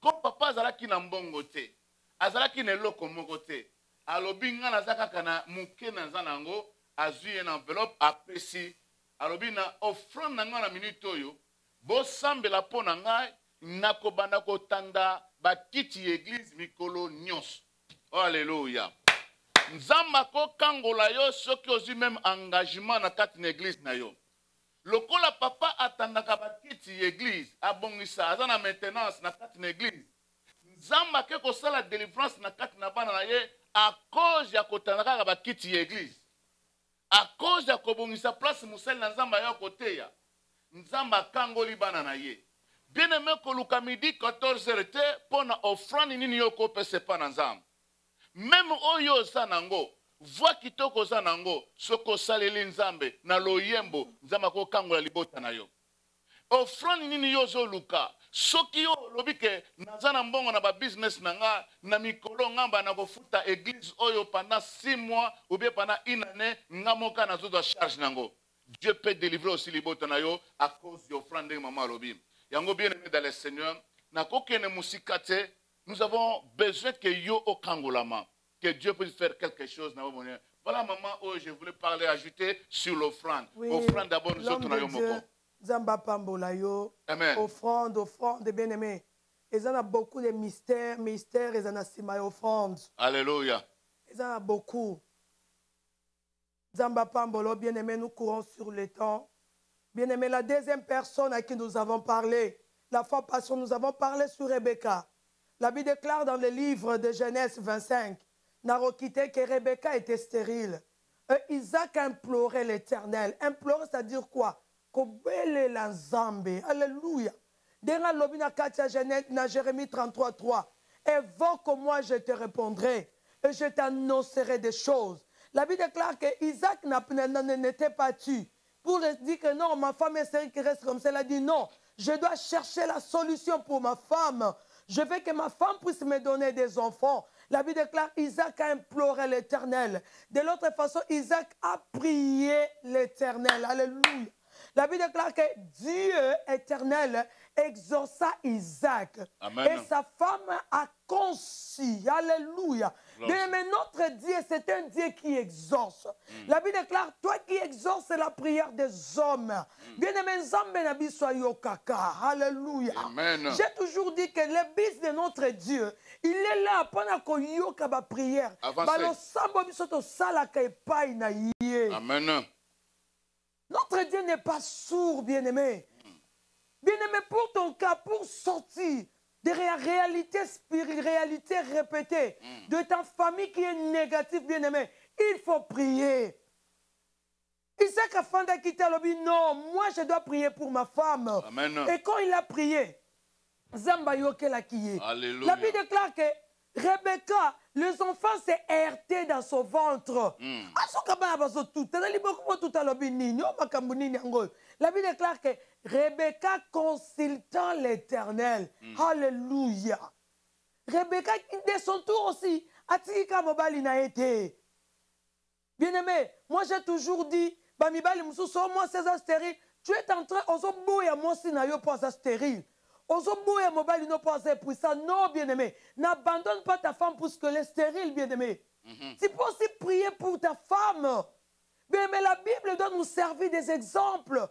Speaker 2: Comme papa azalaki na mbongo te, azalaki na eloko moko te, alobi nga naza kaka na muke na nza nango azwi une enveloppe apesi alobi na offrande na nga na minute oyo bosambela mpo na ngai nakobanda kotanda bakiti ya église mikolo nyonso. Alléluia. Nzamba kokangola yo soki ozwi même engagement na kati na église na yo. Lokola papa atandaka bakiti ya église abongisa aza na maintenance na kati na église. Nzamba ke kosala délivrance na kati na bana na ye à cause ya kotandaka bakiti ya église. À cause ya kobongisa place musali na nzamba yo koteya. Nzamba kangoli bana na ye. Bien aimé koluka midi 14h te pona offrande nini yo kopese pa na nzamba. Même oyo za nango, voix kitoko za nango, soko saleli nzambe na loyembo, nzamba ko kangola libota na yo. Offrande nini yo zo luka, soki yo lobike nazana mbongo na ba business na nga, na mikolo ngamba na kofuta église oyo pendant 6 mois ou bien pendant 1 année, ngamoka na zo charge nango. Dieu peut délivrer aussi libota na yo à cause de offrande de maman lobi. Yango bien aimé dans le Seigneur, na kokene musikate. Nous avons besoin que yo au Kangolama, que Dieu puisse faire quelque chose. Voilà, maman, oh, je voulais parler, ajouter sur l'offrande.
Speaker 1: Oui,
Speaker 2: offrande d'abord, nous autres,
Speaker 1: Dieu, Zamba Pambola yo.
Speaker 2: Amen.
Speaker 1: Offrande, bien aimé. Et il y a beaucoup de mystères, et il y a offrande.
Speaker 2: Alléluia.
Speaker 1: Il y en a beaucoup. Zamba Pambola, bien aimé, nous courons sur le temps. Bien aimé, la deuxième personne à qui nous avons parlé, la fois passée, nous avons parlé sur Rebecca. La Bible déclare dans le livre de Genèse 25, Narokite, que Rebecca était stérile. Isaac a imploré l'Éternel. Implorer, c'est-à-dire quoi? Kobele la Nzambe. Alléluia. Dans l'obina Katia Genèse, dans Jérémie 33:3, évoque-moi, je te répondrai et je t'annoncerai des choses. La Bible déclare que Isaac n'était pas tué. Pour dire que non, ma femme est stérile qui reste comme ça. Elle a dit non, je dois chercher la solution pour ma femme. Je veux que ma femme puisse me donner des enfants. La Bible déclare Isaac a imploré l'Éternel. De l'autre façon, Isaac a prié l'Éternel. Alléluia. La Bible déclare que Dieu éternel exauça Isaac.
Speaker 2: Amen.
Speaker 1: Et sa femme a conçu. Alléluia. Mais notre Dieu, c'est un Dieu qui exauce. La Bible déclare, toi qui exauces la prière des hommes. Bien-aimé, Nzambe nabi soyo kaka. Alléluia. J'ai toujours dit que le bis de notre Dieu, il est là pendant qu'on yoka ba prière.
Speaker 2: Amen.
Speaker 1: Notre Dieu n'est pas sourd, bien-aimé. Bien-aimé, pour ton cas, pour sortir des réalités répétées de ta famille qui est négative, bien-aimé, il faut prier. Isaac a fait quitter l'objet. Non, moi je dois prier pour ma femme.
Speaker 2: Amen.
Speaker 1: Et quand il a prié, Zamba yoke la kiye.
Speaker 2: Alléluia.
Speaker 1: La Bible déclare que Rebecca, les enfants s'est heurté dans son ventre. La Bible déclare que Rebecca consultant l'Éternel. Alléluia. Rebecca, de son tour aussi, Atika Mobali n'a été. Bien-aimé, moi j'ai toujours dit, Bamibali Moussou, moi c'est stérile. Tu es en train, on s'en bouille à moi si n'a pas stérile. Ozoboya mobile non pas puissant. Non, bien-aimé. N'abandonne pas ta femme pour ce qu'elle est stérile, bien-aimé. Tu peux aussi prier pour ta femme. Mais la Bible doit nous servir des exemples.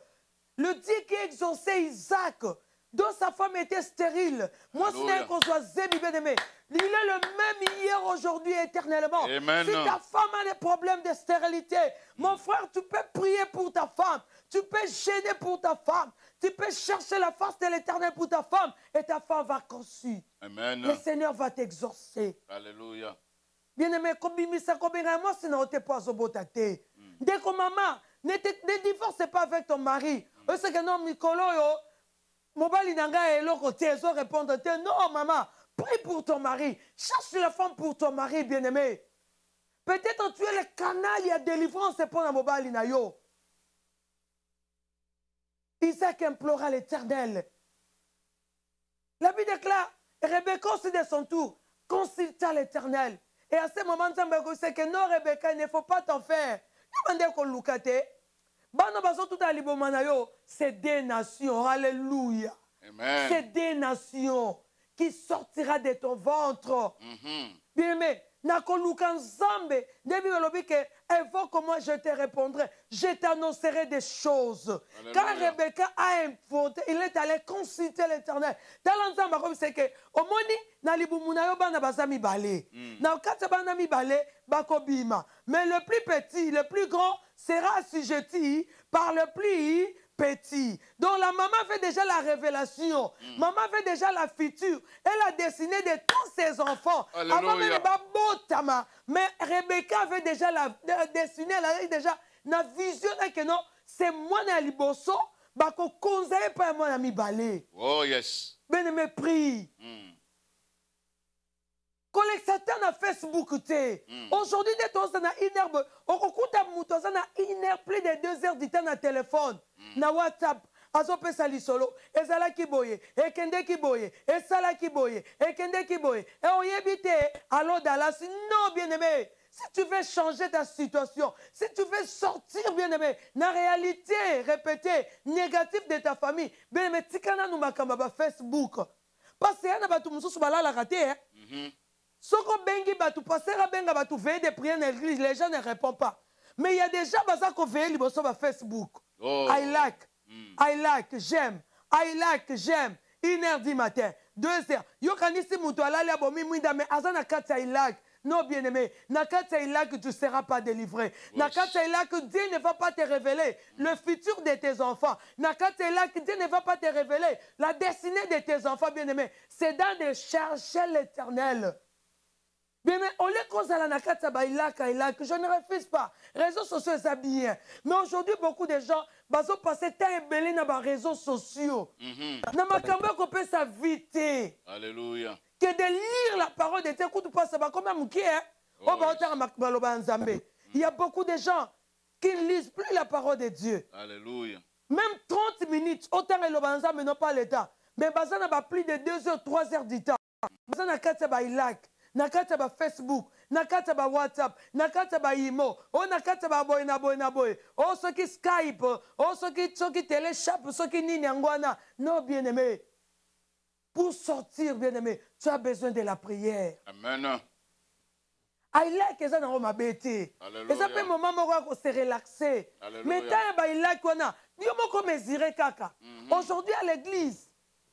Speaker 1: Le Dieu qui exauçait Isaac, dont sa femme était stérile. Moi, ce n'est qu'on soit zébi, bien-aimé. Il est le même hier, aujourd'hui, éternellement.
Speaker 2: Amen.
Speaker 1: Si ta femme a des problèmes de stérilité, mon frère, tu peux prier pour ta femme. Tu peux gêner pour ta femme. Tu peux chercher la face de l'Éternel pour ta femme. Et ta femme va conçue.
Speaker 2: Amen.
Speaker 1: Le Seigneur va t'exaucer.
Speaker 2: Alléluia.
Speaker 1: Bien-aimé, moi, sinon, tu n'es pas au beau tâté. Dès que maman, ne divorce pas avec ton mari. C'est que non, Mikolo, Mobali Nanga est l'autre côté. Ils répondre, non, maman, prie pour ton mari. Cherche la femme pour ton mari, bien-aimé. Peut-être tu es le canal, il y a délivrance pour la Mobali Nayo. Isaac implora l'Éternel. La Bible déclare, Rebecca aussi de son tour, consulta l'Éternel. Et à ce moment, c'est que non, Rebecca, il ne faut pas t'en faire. C'est des nations. Alléluia. C'est des nations qui sortira de ton ventre. Bien aimé, nakoluka nzambe ndebi olobi ke invoque-moi je te répondrai, je t'annoncerai des choses. Quand Rebecca a invoqué, il est allé consulter l'Éternel. Tala nzambe comme c'est que omoni na libumu na yo bana bazami balé. Na kati bana mi balé bakobima. Mais le plus petit, le plus grand sera assujetti par le plus petit. Donc la maman fait déjà la révélation. Maman fait déjà la future. Elle a dessiné de tous ses enfants.
Speaker 2: Alléluia.
Speaker 1: Avant même Botama. Mais Rebecca avait déjà dessiné, elle a déjà la vision que non, c'est moi na liboso, bako conseille pas moi na mi balé.
Speaker 2: Oh yes.
Speaker 1: Ben me prie. Collectateur na Facebook té. Aujourd'hui dès ton na une heure, on kuta muto na une heure plus de 2 heures du temps na téléphone, na WhatsApp. Azopesa lisolo, ezala kiboye, ekende kiboye, esala kiboye, ekende kiboye. Et on yébite, alors Dallas, non bien-aimé. Si tu veux changer ta situation, si tu veux sortir, bien-aimé, la réalité répétée, négative de ta famille, bien-aimé, tikana nou makamba Facebook. Parce que yana batu mususu balala raté, hein. Soko bengi batu, passer benga batu, veiller des prières dans l'église, les gens ne répondent pas. Mais il y a déjà basa ko veiller liboso ba Facebook.
Speaker 2: Oh.
Speaker 1: I like, j'aime. I like, j'aime. 1h du matin, 2h. Yo kanisi mutu alali abomi mwinda me azana kata I like. Non, bien-aimé, Nakata il là que tu ne seras pas délivré. Nakata il là que Dieu ne va pas te révéler le futur de tes enfants. Nakata il là que Dieu ne va pas te révéler la destinée de tes enfants, bien-aimé. C'est dans de chercher l'Éternel. Bien-aimé, au lieu qu'on s'ala Nakata que je ne refuse pas. Réseaux sociaux, c'est bien. Mais aujourd'hui, beaucoup de gens ont passé temps ébélé dans les réseaux sociaux. Dans ma campagne, on peut s'inviter.
Speaker 2: Alléluia.
Speaker 1: Que de lire la parole de Dieu, il y a beaucoup de gens qui ne lisent plus la parole de Dieu.
Speaker 2: Alléluia.
Speaker 1: Même 30 minutes, autant que l'Obanza, mais non pas le temps. Mais Bazan a plus de 2 heures, 3 heures du temps. Bazan a 4 like, na 4 Facebook, na 4 WhatsApp, na 4 Imo, oh na 4 boy. Oh ceux qui Skype, oh ceux qui téléchappent, ceux qui ninyangwana. Non, bien-aimé. Pour sortir, bien-aimé, tu as besoin de la prière.
Speaker 2: Amen.
Speaker 1: I like que ça n'a pas bêté. Et ça fait un moment où se relaxer. Mais tant que il like wana, Dieu m'a comme mesuré kaka. Aujourd'hui à l'église,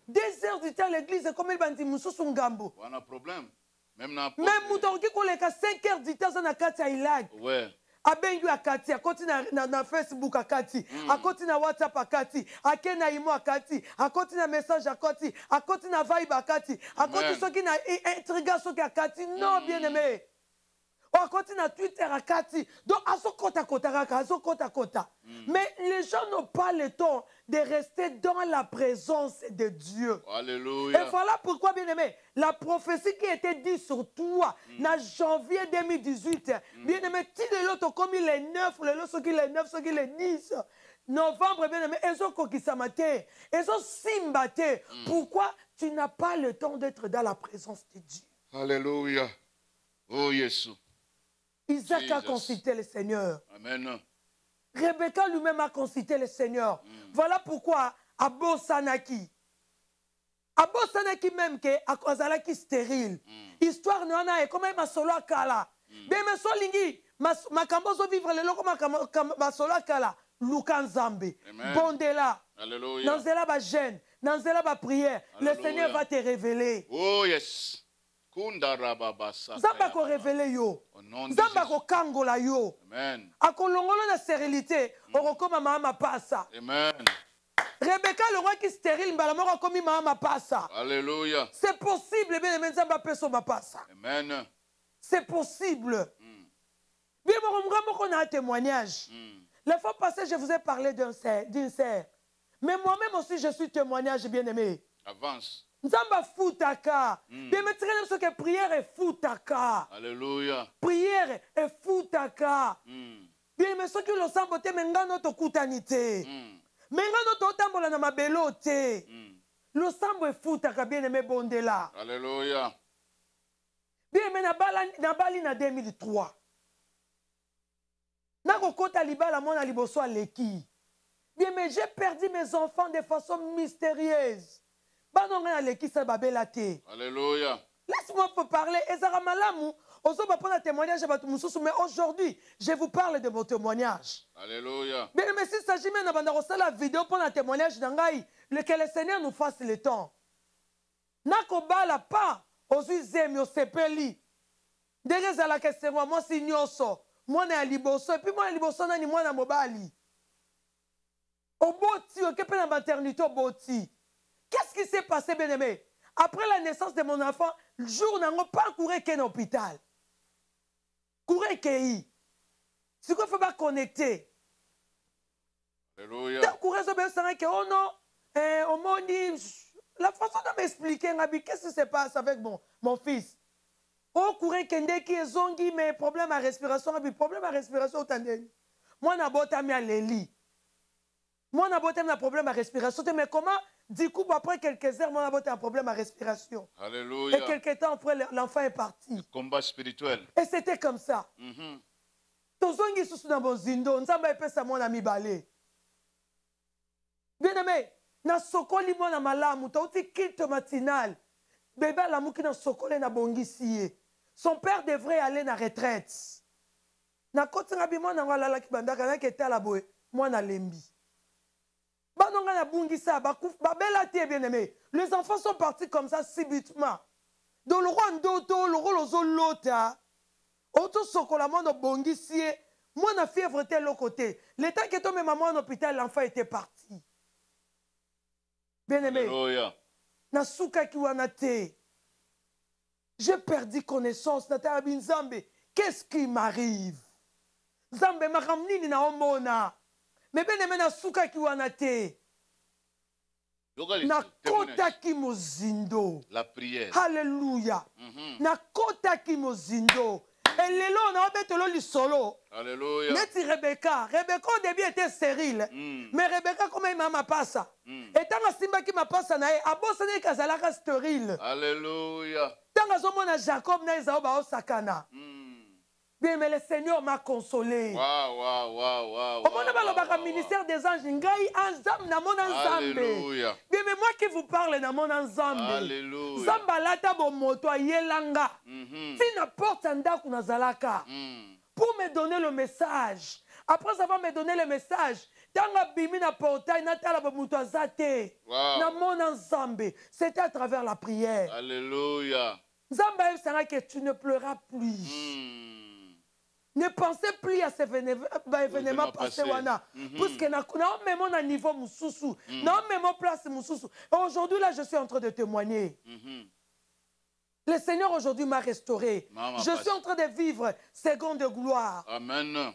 Speaker 1: 2 heures du temps à l'église, c'est comme il bandi mususu ngambo.
Speaker 2: On a un problème. Même
Speaker 1: mouton qui collègue à 5 heures du temps ça n'a qu'à il like.
Speaker 2: Ouais.
Speaker 1: Abengu akati, akoti na Facebook akati, akoti na WhatsApp akati, ake na imo akati, akoti na message akati, akoti na vibe akati, akoti soki na intriga soki akati. Non, bien-aimé. Akoti na Twitter akati. Donc aso kota kota. Mais les gens n'ont pas le temps de rester dans la présence de Dieu.
Speaker 2: Alléluia.
Speaker 1: Et voilà pourquoi, bien-aimé, la prophétie qui était dite sur toi, en janvier 2018, bien-aimé, tu l'autre comme il est 9, ce qu'il est 10. Novembre, bien-aimé, ils ont kokisamaté, ils ont simbaté. Pourquoi tu n'as pas le temps d'être dans la présence de Dieu?
Speaker 2: Alléluia. Oh, Jésus.
Speaker 1: Isaac a consulté le Seigneur.
Speaker 2: Amen.
Speaker 1: Rebecca lui-même a consulté le Seigneur. Voilà pourquoi Abo Sanaki même que Akozalaki stérile. Histoire nana et comme ma solo kala. Mais me solingi ma kambozo vivre le loko ma solo kala. Lukan Zambe. Bondela.
Speaker 2: Alléluia.
Speaker 1: Nanzela ba jeûne, nanzela ba prière. Le Seigneur va te révéler.
Speaker 2: Oh yes.
Speaker 1: Zamba ko révéler yo. Zamba ko kangola yo.
Speaker 2: Amen.
Speaker 1: Akolongolo na stérilité, okokoma mama pasa.
Speaker 2: Amen.
Speaker 1: Rebecca le roi qui stérile mbalamoko komi mama pasa.
Speaker 2: Alléluia.
Speaker 1: C'est possible bien aimé Zamba peso ma pasa.
Speaker 2: Amen.
Speaker 1: C'est possible. Bien moko na témoignage. La fois passée je vous ai parlé d'une sœur. Mais moi-même aussi je suis témoignage bien aimé.
Speaker 2: Avance.
Speaker 1: Nzamba futaka. Bien maintenant ce que prière est futaka.
Speaker 2: Alléluia.
Speaker 1: Prière est futaka. Bien mais ce que le sambo te mengano to kutanite. Mengano to tambola na mabelo te. Le sambo est futaka bien aimé bondela.
Speaker 2: Alléluia.
Speaker 1: Bien mais na bali na 2003. Na kokota libala mona liboso aleki. Bien mais j'ai perdu mes enfants de façon mystérieuse.
Speaker 2: Alléluia.
Speaker 1: Laisse-moi te parler. Ezara malamu, témoignage, mais aujourd'hui, je vous parle de mon témoignage.
Speaker 2: Alléluia.
Speaker 1: Bien, mais s'il s'agit même de la vidéo pour un témoignage, que le Seigneur nous fasse le temps. Nakobala pas aux usemi au sepeli. Dereza la question, moi si nyoso, moi na liboso, et puis moi liboso na ni moi na mobali. Au boti, au kepe na maternité au boti. Qu'est-ce qui s'est passé, bien aimé? Après la naissance de mon enfant, le jour n'a pas couru qu'un hôpital. Courir qu'un. C'est quoi, il faut pas connecter.
Speaker 2: Alléluia.
Speaker 1: Courir ce bébé, que oh non, au monde, la façon de m'expliquer, qu'est-ce qui se passe avec mon fils? Oh, courir qu'un qui est zongi, mais problème à respiration, problème à respiration, autant de. Moi, n'a pas mis à l'Eli. Moi, n'a pas mis un problème à respiration, mais comment? Du coup, après quelques heures, moi, j'ai un problème à respiration.
Speaker 2: Alléluia.
Speaker 1: Et quelques temps après, l'enfant est parti.
Speaker 2: Le combat spirituel.
Speaker 1: Et c'était comme ça. Tozongi sous dans mon zindo, nzamba epesa mon ami balé. Bien aimé, na sokoli mo na malamu, ta uti kilte matinal. Bébé la mouki na sokole na bongisi. Son père devrait aller na retraite. Na koti na bimo na ngala la kibandaka na keta la boy, moi na lembi. Banonga na bungisa, babela tie bien aimé. Les enfants sont partis comme ça subitement. Dans le roi ndoto, le roi lozo lota. Auto sokola mono bongisi, moi na fièvre était l'autre côté. Le temps que toi maman en hôpital, l'enfant était parti. Bien aimé.
Speaker 2: Alléluia.
Speaker 1: Na souka kiwana te. J'ai perdu connaissance na tarabi nzambe. Qu'est-ce qui m'arrive? Nzambe makamnini na omona. Mais bien aimé na souka kiwana te. Na kota ki mozindo.
Speaker 2: La prière.
Speaker 1: Alléluia. Na kota ki mozindo. Et lelo na obetelo lisolo.
Speaker 2: Alléluia.
Speaker 1: Neti Rebecca. Rebecca au début était stérile. Mais Rebecca comme il m'a passa. Et tant que Simba qui m'a passé na abosa ne kazalaka stérile.
Speaker 2: Alléluia.
Speaker 1: Tant que zomona Jacob na ezao ba osakana. Bien, mais le Seigneur m'a consolé.
Speaker 2: Waouh.
Speaker 1: Au moment où ministère des anges, ngai anzam na mon ensemble.
Speaker 2: Alléluia.
Speaker 1: Bien, mais moi qui vous parle na mon ensemble.
Speaker 2: Alléluia.
Speaker 1: Zamba lata bo moto yelanga. Si n'importe anda kuna zalaka. Pour me donner le message. Après avoir me donné le message, tanga bimi na portail na tala bo moto azate. Na mon ensemble. C'était à travers la prière.
Speaker 2: Alléluia.
Speaker 1: Zamba sera que tu ne pleuras plus. Ne pensez plus à ces événements passés. Parce que nous même un niveau moussousou. Nous même place moussousou. Aujourd'hui, là, je suis en train de témoigner. Le Seigneur aujourd'hui m'a restauré. Je suis en train de vivre seconde gloire.
Speaker 2: Amen.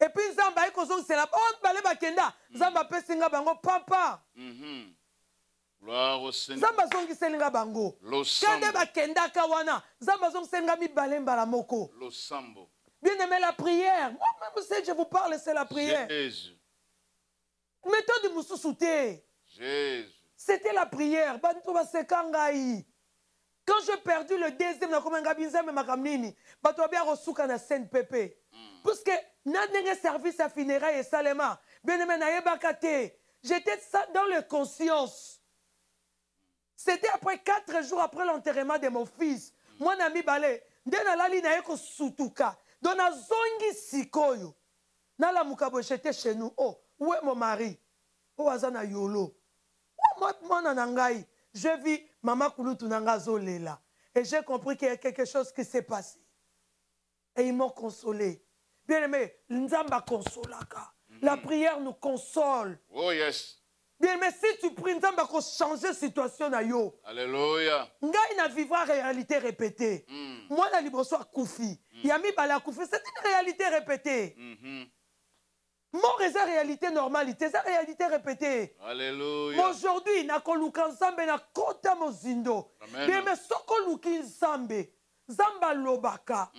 Speaker 1: Et puis, Zamba, c'est la honte, balé bakenda. Zamba pesinga bango papa.
Speaker 2: Gloire au Seigneur.
Speaker 1: Zamba zongi selinga bango. Kende bakenda kawana. Zamba zongi selinga mi balemba la moko.
Speaker 2: Lo sambo.
Speaker 1: Bien aimé la prière. Moi-même, c'est je vous parle, c'est la prière.
Speaker 2: Jésus.
Speaker 1: Méthode de Moussoussouté.
Speaker 2: Jésus.
Speaker 1: C'était la prière. Quand j'ai perdu le deuxième, parce que n'a service à funérailles et salema. Bien aimé, j'étais dans la conscience. C'était après 4 jours après l'enterrement de mon fils. Mon ami Balé, Denalali na yeko sutuka. Donc, na zongi sikoyo. Na la mukabo, j'étais chez nous. Oh, où est mon mari? Oh, azana yolo. Oh, moi, nanangai. Je vis maman kulutu nangazo lela. Et j'ai compris qu'il y a quelque chose qui s'est passé. Et ils m'ont consolé. Bien aimé, nzamba consolaka. La prière nous console.
Speaker 2: Oh, yes.
Speaker 1: Bien, mais si tu pries, nous allons changer la situation.
Speaker 2: Alléluia.
Speaker 1: Nous allons vivre en réalité répétée. Moi, la libre soit koufi. Yami bala koufi. C'est une réalité répétée. Mon réseau réalité normalité, c'est une réalité répétée.
Speaker 2: Alléluia.
Speaker 1: Aujourd'hui, na koluka nzambe na kota mozindo. Bien, mais soko luki nzambe. Zamba lobaka.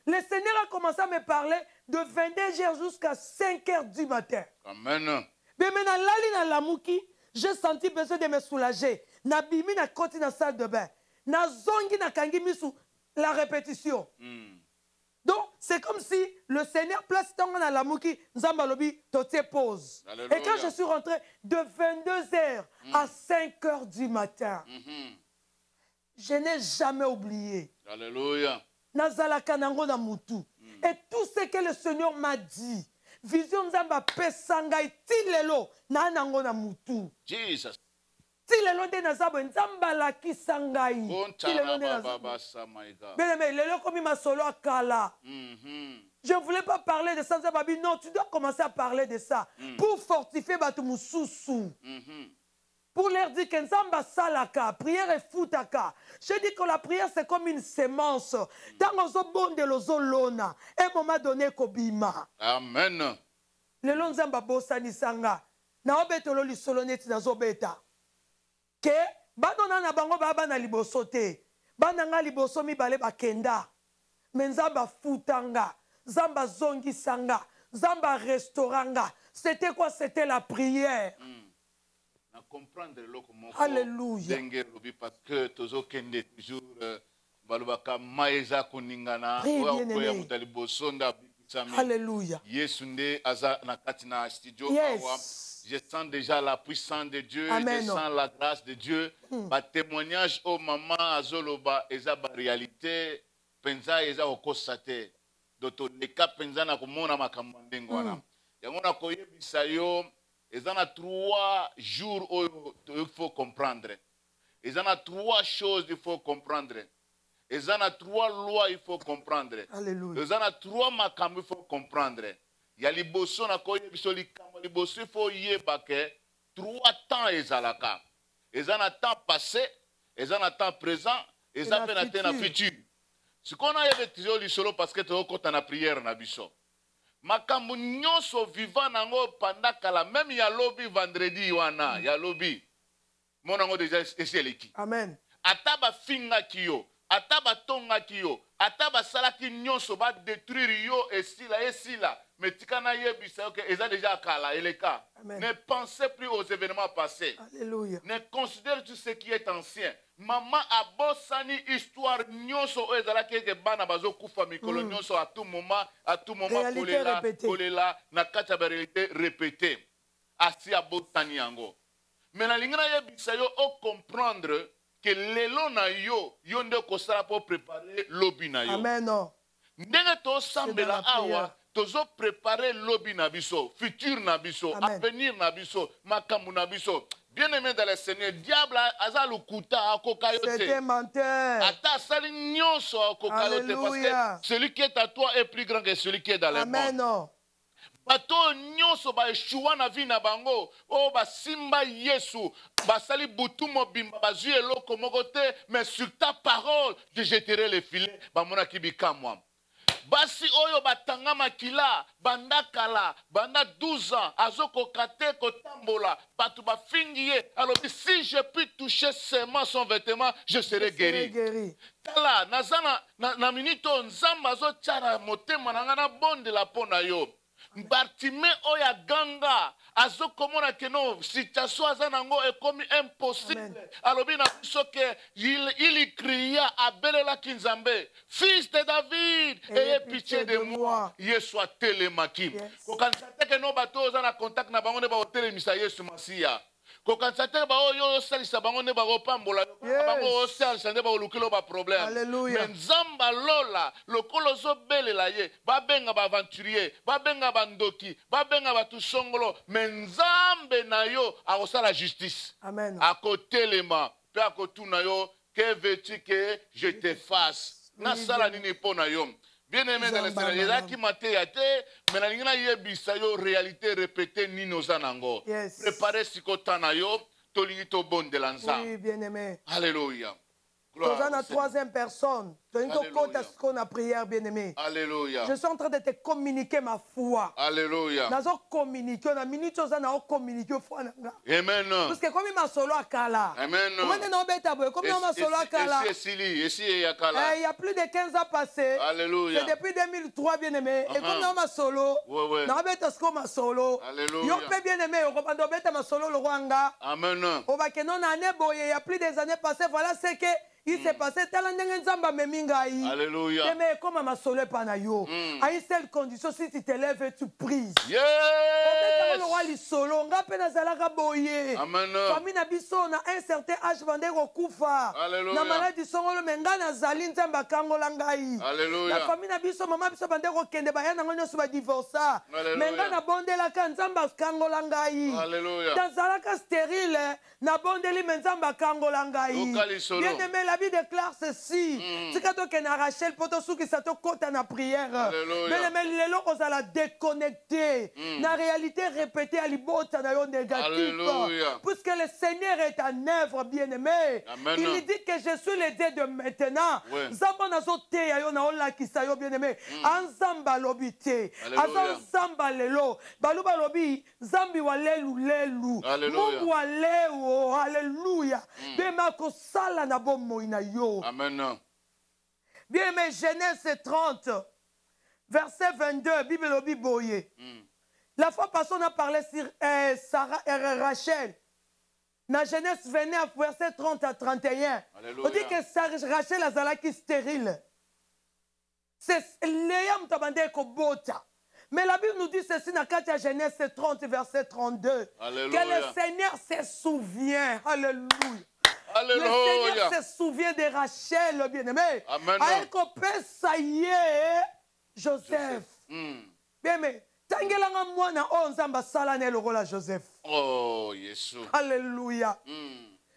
Speaker 1: Le Seigneur a commencé à me parler de 22h jusqu'à 5h du matin.
Speaker 2: Amen.
Speaker 1: Mais maintenant, là, la mouki, j'ai senti besoin de me soulager. Na bimi na koti na salle de bain. Na zongi na kangi misu la répétition. Donc, c'est comme si le Seigneur place dans la mouki, nzamba lobi, tote pause.
Speaker 2: Alléluia.
Speaker 1: Et quand je suis rentré de 22h à 5h du matin, je n'ai jamais oublié.
Speaker 2: Alléluia.
Speaker 1: nazalaka nango na mutu. Et tout ce que le Seigneur m'a dit, vision nzamba pesanga itilelo na nango na mutu.
Speaker 2: Jesus.
Speaker 1: Tilelo de nazabo nzamba la kisangai. Tilelo de nazabo. Bien-aimé, lelo komi masolo akala. Je ne voulais pas parler de ça, Babi. Non, tu dois commencer à parler de ça. Pour fortifier Batu Moussousou. Pour leur dire que Nzamba salaka, prière et foutaka. Je dis que la prière c'est comme une sémence. Dans le bon de l'ozolona, un moment donné kobima.
Speaker 2: Amen.
Speaker 1: Le long Nzamba bosani sanga. Na obetolo li soloneti na zobeta. Que badona na bango baba na libosote. Bananga liboso mi bale bakenda. Menzamba futanga. Zamba zongi sanga. Zamba restauranga. C'était quoi? C'était la prière.
Speaker 2: Comprendre
Speaker 1: Alléluia.
Speaker 2: Parce que toujours maeza kuningana
Speaker 1: Alléluia.
Speaker 2: Yes. Je sens déjà la puissance de Dieu. Amen. Je sens la grâce de Dieu. Ba témoignage au maman azoloba eza ba réalité penza eza okosate doto leka penza na komona makambo ndengwana yango koyebisa yo. Il y a 3 jours où il faut comprendre. Il y a 3 choses qu'il faut comprendre. Il y a 3 lois qu'il faut comprendre.
Speaker 1: Alléluia.
Speaker 2: Il y a 3 makam qu'il faut comprendre. Il y a les bossons à quoi il faut y 3 temps ezalaka. Il y a un temps passé, il y a un temps présent, et il y a un temps futur. Ce qu'on a dit solo parce que tu as une prière na biso. Makambu nyonso vivant nango pandakala même ya lobby vendredi wana ya lobby monango déjà eseleki.
Speaker 1: Amen.
Speaker 2: Ataba finga kiyo, ataba tonga kiyo, ataba salaki nyonso ba détruire yo esila metikana yebisa que eza déjà kala eleka. Ne pensez plus aux événements passés.
Speaker 1: Alléluia.
Speaker 2: Ne considérez tout ce qui est ancien. Maman a bosani histoire nyonso ezala ke bana bazo kufa mikolo nyonso à tout moment kolela na kati ya réalité répétée. Asi a bosani yango. Mais na lingana yebisa yo o comprendre que lelo na yo nde kosala pour préparer lobi na yo.
Speaker 1: Amen.
Speaker 2: Ndenge to sambela awa tozo préparer lobi na biso, futur na biso, avenir na biso, makambu na biso. Bien-aimé dans le Seigneur, diable a lukuta akokayote.
Speaker 1: C'était menteur.
Speaker 2: Ata sali nyonso akokayote parce que celui qui est à toi est plus grand que celui qui est dans le monde.
Speaker 1: Amen.
Speaker 2: Bato nyonso ba eshua na vi na bango, o ba simba Yesu, ba sali butu mobimba ba zui eloko moko te, mais sur ta parole je jetterai les filets, ba mona kibika moi. Basi oyo batanga makila bandakala banda 12 ans azoko kate kotambola batu bafingiye alors si je puis toucher seulement son vêtement je serai guéri. Tala nazana na minito nzamba azo tshara motema nanga na bonde la pona yo. Bartime oya ganga azo komona que non situation azanango est comme impossible. Alors bien il cria à Belela Kinzambe, fils de David, ayez pitié de moi. Yesu a telemaki. Quand ça que non bateau na contact na bango ne ba hotel misa Yesu Masia. Quand ça te ba yo salisa bango ne ba opambola bango salisa ne ba lukilo ba problème.
Speaker 1: Alléluia.
Speaker 2: Mais nzamba lola lokolo zo belela ye ba benga ba aventurier ba benga ba ndoki ba benga ba tusongolo mais nzambe na yo a la justice.
Speaker 1: Amen.
Speaker 2: À côté les mains pe à côté na yo que veux-tu que je te fasse na sala nini pona yo. Bien-aimé dans le Seigneur, il y a qui m'a dit, mais il y a une réalité répétée, ni nos anango. Préparez ce que tu as yo, tolito bon de l'ensemble.
Speaker 1: Oui, bien-aimé.
Speaker 2: Alléluia.
Speaker 1: Nous sommes la 3e personne. Qu'on a prière, bien-aimé.
Speaker 2: Alléluia.
Speaker 1: Je suis en train de te communiquer ma foi.
Speaker 2: Alléluia.
Speaker 1: Nous avons communiqué. On a minute, on a communiqué.
Speaker 2: Amen.
Speaker 1: Parce que comme il m'a solo à Kala.
Speaker 2: Amen.
Speaker 1: Comme il m'a solo à Kala. Il y a plus de 15 ans passés.
Speaker 2: Alléluia.
Speaker 1: C'est depuis 2003, bien-aimé. Et comme il m'a solo.
Speaker 2: Oui.
Speaker 1: Nous solo.
Speaker 2: Alléluia.
Speaker 1: Bien-aimé. On a solo le Rwanda.
Speaker 2: Amen.
Speaker 1: Il y a plus des années passées. Voilà ce que. Il s'est passé
Speaker 2: Alléluia.
Speaker 1: Mais comme ma à une seule condition, si tu te lèves et tu prises.
Speaker 2: Yes.
Speaker 1: lisolo nga mpe nazalaka boye
Speaker 2: Amen.
Speaker 1: famille na biso na un certain âge bande kokufa
Speaker 2: Alléluia.
Speaker 1: na maladi songolo me nga nazali nzambe akangola ngai
Speaker 2: Alléluia.
Speaker 1: na famille na biso mama biso bande kokende baya nango nyonso badivorsa
Speaker 2: Alléluia.
Speaker 1: me nga nabondelaka nzambe akangola ngai
Speaker 2: Alléluia.
Speaker 1: nazalaka stérile nabondeli me nzambe akangola ngai
Speaker 2: Yoka lisolo.
Speaker 1: bien aimé la Bible déclare ceci tika tokende na Rachel mpo tosukisa tokota na prière
Speaker 2: Alléluia.
Speaker 1: bien aimé lelo kozala déconnecté na réalité répétée à libota na yo négatif
Speaker 2: Alléluia.
Speaker 1: puisque le Seigneur est en œuvre bien aimé
Speaker 2: Amen.
Speaker 1: il dit que je suis le Dieu de maintenant
Speaker 2: Ouais.
Speaker 1: nzambe nazoteya yo na olakisa yo bien aimé anzambe alobi te
Speaker 2: Alléluia.
Speaker 1: aza nzambe lelo balu balobi nzambi wa lelu
Speaker 2: Alléluia.
Speaker 1: mungu wa leo alléluia bien aimé akosala na bomoi na yo
Speaker 2: Amen.
Speaker 1: bien aimé Genèse 30 verset 22 Bible lobi boye la fois passée on a parlé sur Sarah et Rachel dans Genèse 29 verset 30 à 31
Speaker 2: Alléluia.
Speaker 1: on dit que Rachel azalaki stérile c'est Léa mutabande kobota mais la Bible nous dit ceci dans Genèse 30 verset 32
Speaker 2: Alléluia.
Speaker 1: que le Seigneur se souvient alléluia. Le
Speaker 2: Alléluia.
Speaker 1: Seigneur se souvient de Rachel, bien-aimé.
Speaker 2: Amen.
Speaker 1: Ça y est, Joseph. Bien aimé. Tangelanga mwana o nzamba sala ne lokola Joseph.
Speaker 2: Oh, Yesu.
Speaker 1: Alléluia.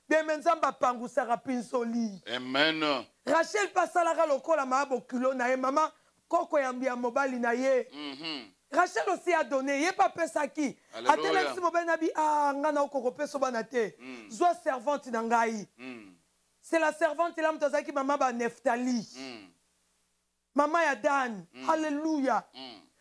Speaker 1: Bien aimé nzamba pangusaka pinsoli.
Speaker 2: Amen.
Speaker 1: Rachel pasalaka lokola maabo kilo na ye mama koko ya mobali na ye. Rachel aussi a donné, il pas pesaki.
Speaker 2: Alléluia.
Speaker 1: Atelesi mobali na bi ah ngana okoko peso banate. Zwa servante na ngai. C'est la servante là mtozaki mama ba Neftali. Maman ya Dan. Alléluia.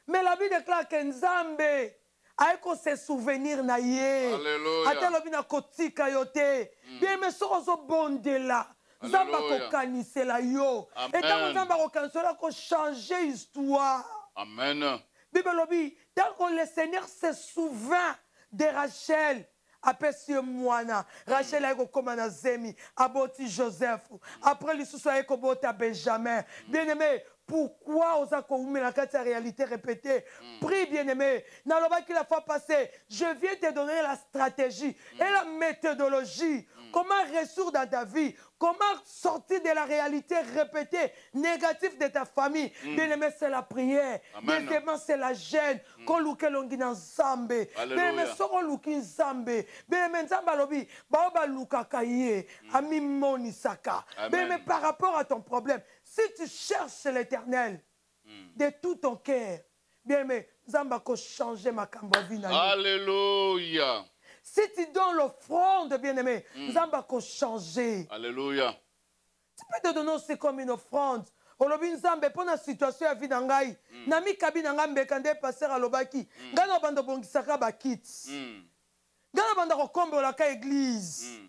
Speaker 1: Mais la Bible déclare que Nzambe aiko se souvenir na ye.
Speaker 2: Alléluia.
Speaker 1: Atalobi na kotika yote. Bien mais sozo bondela. Nzamba ko kanisela yo. Et quand Nzamba ko kanisela ko changer histoire.
Speaker 2: Amen.
Speaker 1: Bible lobi, tant que le Seigneur se souvint de Rachel, apesi mwana Rachel aiko koma na zemi aboti Joseph après lisusu aiko bota Benjamin bien-aimé. Pourquoi on a commis la réalité répétée? Prie bien-aimé. Nalobaki la fois passée, je viens te donner la stratégie et la méthodologie. Comment résoudre dans ta vie? Comment sortir de la réalité répétée négative de ta famille? Bien-aimé, c'est la prière. Deuxièmement, c'est la gêne. Qu'on louke longi na Nzambe. Bien-aimé, soko louki Nzambe. Bien-aimé, Nzamba lobi, baoba luka kaye, ami moni saka. Bien-aimé, par rapport à ton problème, si tu cherches l'Éternel de tout ton cœur, bien-aimé, Nzamba ko changer ma kambavina.
Speaker 2: Alléluia.
Speaker 1: Si tu donnes l'offrande, bien-aimé, Nzamba ko changer.
Speaker 2: Alléluia.
Speaker 1: Tu peux te donner aussi comme une offrande. Olobi Nzambe pour la situation ya vie nangai. Nami kabina ngambe kande passer à lobaki. Ngana bando bongisaka ba kit. Ngana bando ko kombola ka église.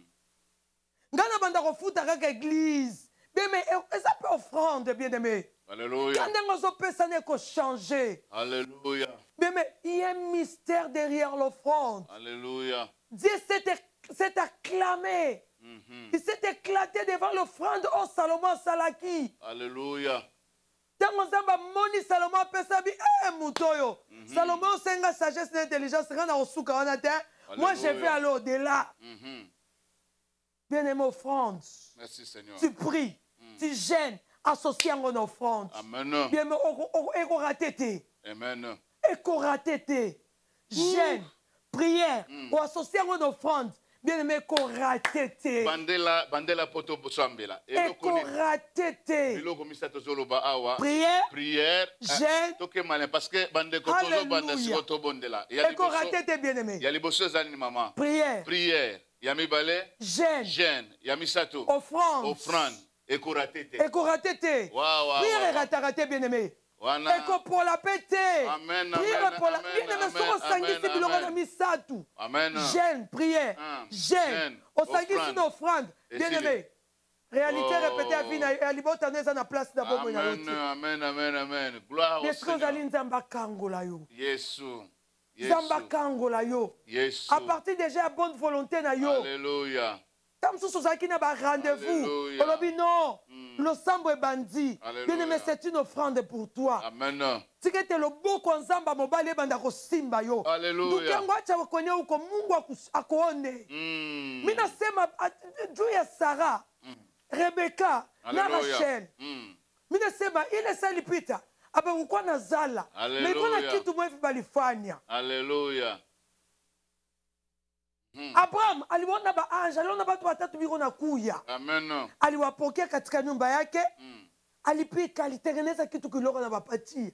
Speaker 1: Ngana bando ko futa ka église. Bien mais ça peut offrande bien-aimé.
Speaker 2: Alléluia.
Speaker 1: Quand on peut ça n'est que changer.
Speaker 2: Alléluia.
Speaker 1: Bien mais il y a un mystère derrière l'offrande.
Speaker 2: Alléluia.
Speaker 1: Dieu s'est acclamé. Il s'est éclaté devant l'offrande au Salomon Salaki.
Speaker 2: Alléluia.
Speaker 1: Tango Nzamba moni Salomon pesabi mutoyo. Salomon senga sagesse et intelligence rana osuka wana te. Moi je vais aller au-delà. Bien-aimé offrande.
Speaker 2: Merci Seigneur.
Speaker 1: Tu pries, tu gênes, associé à mon offrande.
Speaker 2: Amen.
Speaker 1: Bien-aimé eko ratete.
Speaker 2: Amen.
Speaker 1: Eko ratete. Gêne, prière, ou associé à mon offrande. Bien-aimé, koratete.
Speaker 2: Bandela poto bosambela.
Speaker 1: Ekoratete.
Speaker 2: Eloko misato zoloba awa.
Speaker 1: Prière, gêne.
Speaker 2: Toke malin parce que bande kotozo bande sikoto bondela.
Speaker 1: Ekoratete, bien-aimé.
Speaker 2: Ya liboso zani maman.
Speaker 1: Prière.
Speaker 2: Ya mibale.
Speaker 1: Gêne.
Speaker 2: Ya misato.
Speaker 1: Offrande.
Speaker 2: Ekoratete.
Speaker 1: Ekoratete. Prière et ratarate, bien-aimé. Eko pour la pété.
Speaker 2: Amen.
Speaker 1: Prière pour la bien-aimé. Soko sangisi biloko na misatu.
Speaker 2: Amen.
Speaker 1: Gêne, prière. Gêne. Au sangisi na offrande. Bien-aimé. Réalité répétée à vie na libota neza na place d'abord na yote.
Speaker 2: Amen, amen, amen. Gloire au
Speaker 1: Seigneur. Nzali nzamba kangola yo.
Speaker 2: Yesu.
Speaker 1: Nzamba kangola yo.
Speaker 2: Yesu.
Speaker 1: À partir déjà à bonne volonté na yo.
Speaker 2: Alléluia.
Speaker 1: Tam sous qui n'a pas rendez-vous.
Speaker 2: Alléluia.
Speaker 1: On dit non. Le sambo est bandit.
Speaker 2: Alléluia.
Speaker 1: Bien aimé, c'est une offrande pour toi.
Speaker 2: Amen.
Speaker 1: Si tu es le beau konzamba mobile banda ko simba yo.
Speaker 2: Alléluia.
Speaker 1: Ndugu acha wakonye uko Mungu akuone. Mimi nasema juu ya Sara, Rebecca na Rachel. Mimi nasema ile sali pita abakuwa na zala. Meko na kitu mwevi balifanya.
Speaker 2: Alléluia.
Speaker 1: Abraham aliona ba anja, aliona watu watatu biko na kuya.
Speaker 2: Amen.
Speaker 1: Aliwapokea katika nyumba yake. Alipika, alitengeneza kitu kiloko na bapatia.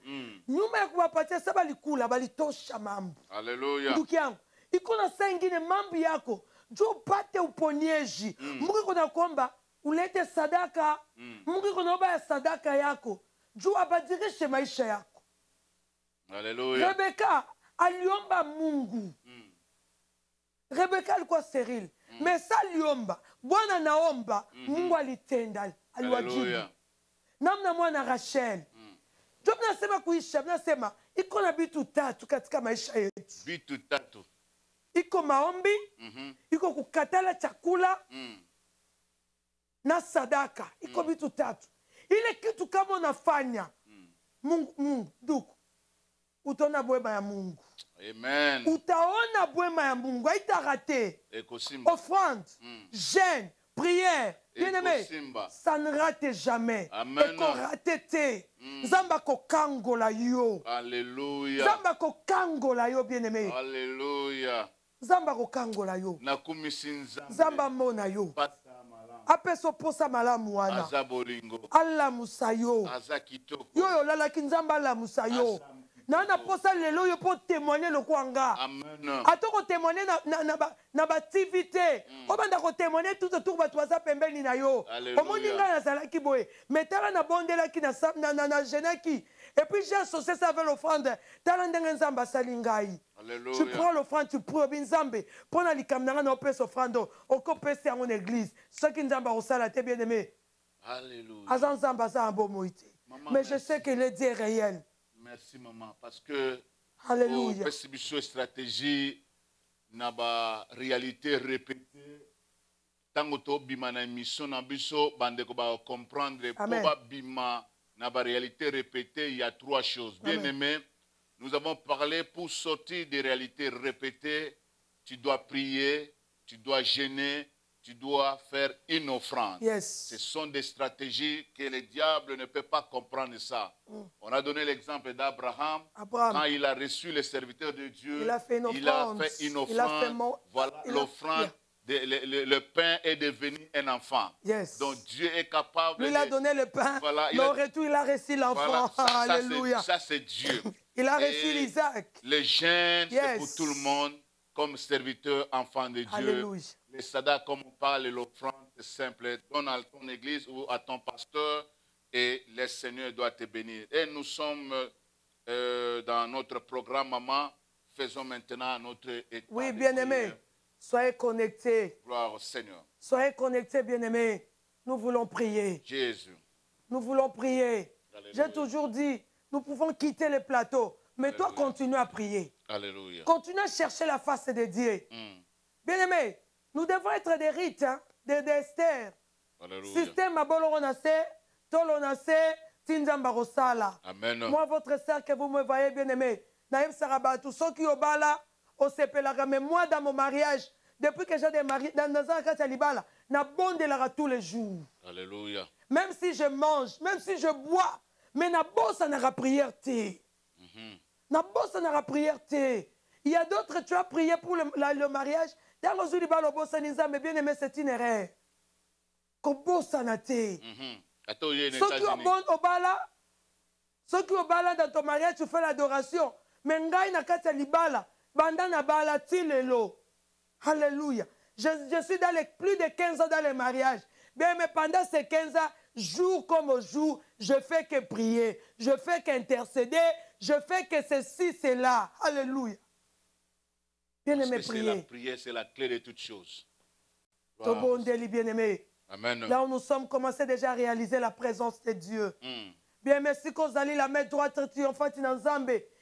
Speaker 1: Nyuma ya kuwapatia saba alikula, balitosha mambo.
Speaker 2: Alléluia.
Speaker 1: Ndugu yangu, iko na saa ingine mambo yako, jo upate uponyeji. Mungu iko na kuomba ulete sadaka. Mungu iko naomba ya sadaka yako, jo abadilishe maisha yako.
Speaker 2: Alléluia.
Speaker 1: Rebecca aliomba Mungu. Rebecca alikuwa steril. Mesa aliomba, Bwana naomba, Mungu alitenda, aliwajibu. Namna mwana Rachel. Job nasema kuisha, nasema iko na vitu tatu katika maisha yetu.
Speaker 2: Vitu tatu.
Speaker 1: Iko maombi, iko kukatala chakula, na sadaka. Iko vitu tatu. Ile kitu kama unafanya, Mungu, duku, utaona bwema ya Mungu.
Speaker 2: Amen.
Speaker 1: Utaona bwema ya Mungu. Haita rate. Offrande, jeûne, prière. Bien-aimé, ça ne rate jamais.
Speaker 2: Amen.
Speaker 1: Et qu'on rate te. Zamba ko kangola yo.
Speaker 2: Alléluia.
Speaker 1: Zamba ko kangola yo, bien-aimé.
Speaker 2: Alléluia.
Speaker 1: Zamba ko kangola yo.
Speaker 2: Nakumisinza.
Speaker 1: Zamba mona yo. Apeso posa malamu wana.
Speaker 2: Azabolingo.
Speaker 1: Alla musayo.
Speaker 2: Azakitoko.
Speaker 1: Yo yo lala kinzamba alla musayo. Nana posa lelo yo po témoigner le kwanga.
Speaker 2: Amen.
Speaker 1: Atoko témoigner na activité. Obanda ko témoigner tout autour ba toza pembeni na yo. Omoninga na salaki boye. Metala na bondela ki na genaki. Et puis j'ai associé ça avec l'offrande. Tala ndenge nzamba salingai.
Speaker 2: Alléluia.
Speaker 1: Tu prends l'offrande, tu pries binzambe. Pona likamnanga na opes offrande. Oko pese en église. Ce qui nzamba osala te bien aimé.
Speaker 2: Alléluia.
Speaker 1: Azan nzamba za un beau moïté. Mais je sais que le Dieu est réel.
Speaker 2: Merci maman, parce que
Speaker 1: Alléluia.
Speaker 2: Au stratégie na ba réalité répétée. Tango to bima na mission na biso bande ko ba comprendre pour ba bima na ba réalité répétée, il y a trois choses. Bien aimé, nous avons parlé pour sortir des réalités répétées, tu dois prier, tu dois jeûner, tu dois faire une offrande.
Speaker 1: Yes.
Speaker 2: Ce sont des stratégies que le diable ne peut pas comprendre ça. On a donné l'exemple d'Abraham. Quand il a reçu les serviteurs de Dieu,
Speaker 1: il a fait une offrande.
Speaker 2: Voilà, l'offrande. Le pain est devenu un enfant.
Speaker 1: Yes.
Speaker 2: Donc Dieu est capable.
Speaker 1: Lui, il a donné le pain.
Speaker 2: Voilà,
Speaker 1: mais au retour, il a reçu l'enfant.
Speaker 2: Voilà,
Speaker 1: Alléluia.
Speaker 2: Ça, c'est Dieu.
Speaker 1: Il a reçu l'Isaac.
Speaker 2: Le jeûne, c'est pour tout le monde, comme serviteur, enfant de Dieu.
Speaker 1: Alléluia.
Speaker 2: Les sadas, comme on parle, l'offrande, c'est simple. Donne à ton église ou à ton pasteur et le Seigneur doit te bénir. Et nous sommes dans notre programme, maman. Faisons maintenant notre état.
Speaker 1: Oui, bien-aimé. Soyez connectés.
Speaker 2: Gloire au Seigneur.
Speaker 1: Soyez connectés, bien-aimés. Nous voulons prier.
Speaker 2: Jésus.
Speaker 1: Nous voulons prier.
Speaker 2: Alléluia.
Speaker 1: J'ai toujours dit, nous pouvons quitter le plateau. Mais
Speaker 2: Alléluia.
Speaker 1: toi, continue à prier.
Speaker 2: Alléluia.
Speaker 1: Continue à chercher la face de Dieu. Bien-aimés, nous devons être des rites, hein, des Esther. Système à Bolonase, Tolonase, Tinzamba Rosala.
Speaker 2: Amen.
Speaker 1: Moi, votre sœur que vous me voyez, bien-aimé, Naïm Sarabatu, ceux qui ont bala, au CPLAGA, mais moi, dans mon mariage, depuis que j'ai des mariés, dans un cas, Libala, na bondelara tous les jours.
Speaker 2: Alléluia.
Speaker 1: Même si je mange, même si je bois, mais na bossa n'a prière té. Na bossa n'a prière té. Il y a d'autres, tu as prié pour le mariage. Dans le jour du bal, mais bien aimé, c'est une erreur. Ko bossa na té. Ceux qui ont bon au bala, ceux qui ont bala dans ton mariage, tu fais l'adoration. Mais ngai na kata libala. Bandana bala tilelo. Alléluia. Je suis dans les plus de 15 ans dans les mariages. Bien, mais pendant ces 15 ans, jour comme jour, je fais que prier. Je fais qu'intercéder. Je fais que ceci, cela. Alléluia. Bien-aimé, prier.
Speaker 2: La prière, c'est la clé de toutes choses.
Speaker 1: Wow. Bien-aimé.
Speaker 2: Amen.
Speaker 1: Là où nous sommes, commencé déjà à réaliser la présence de Dieu. Bien, merci qu'on allait la main droite triomphante dans Zambé.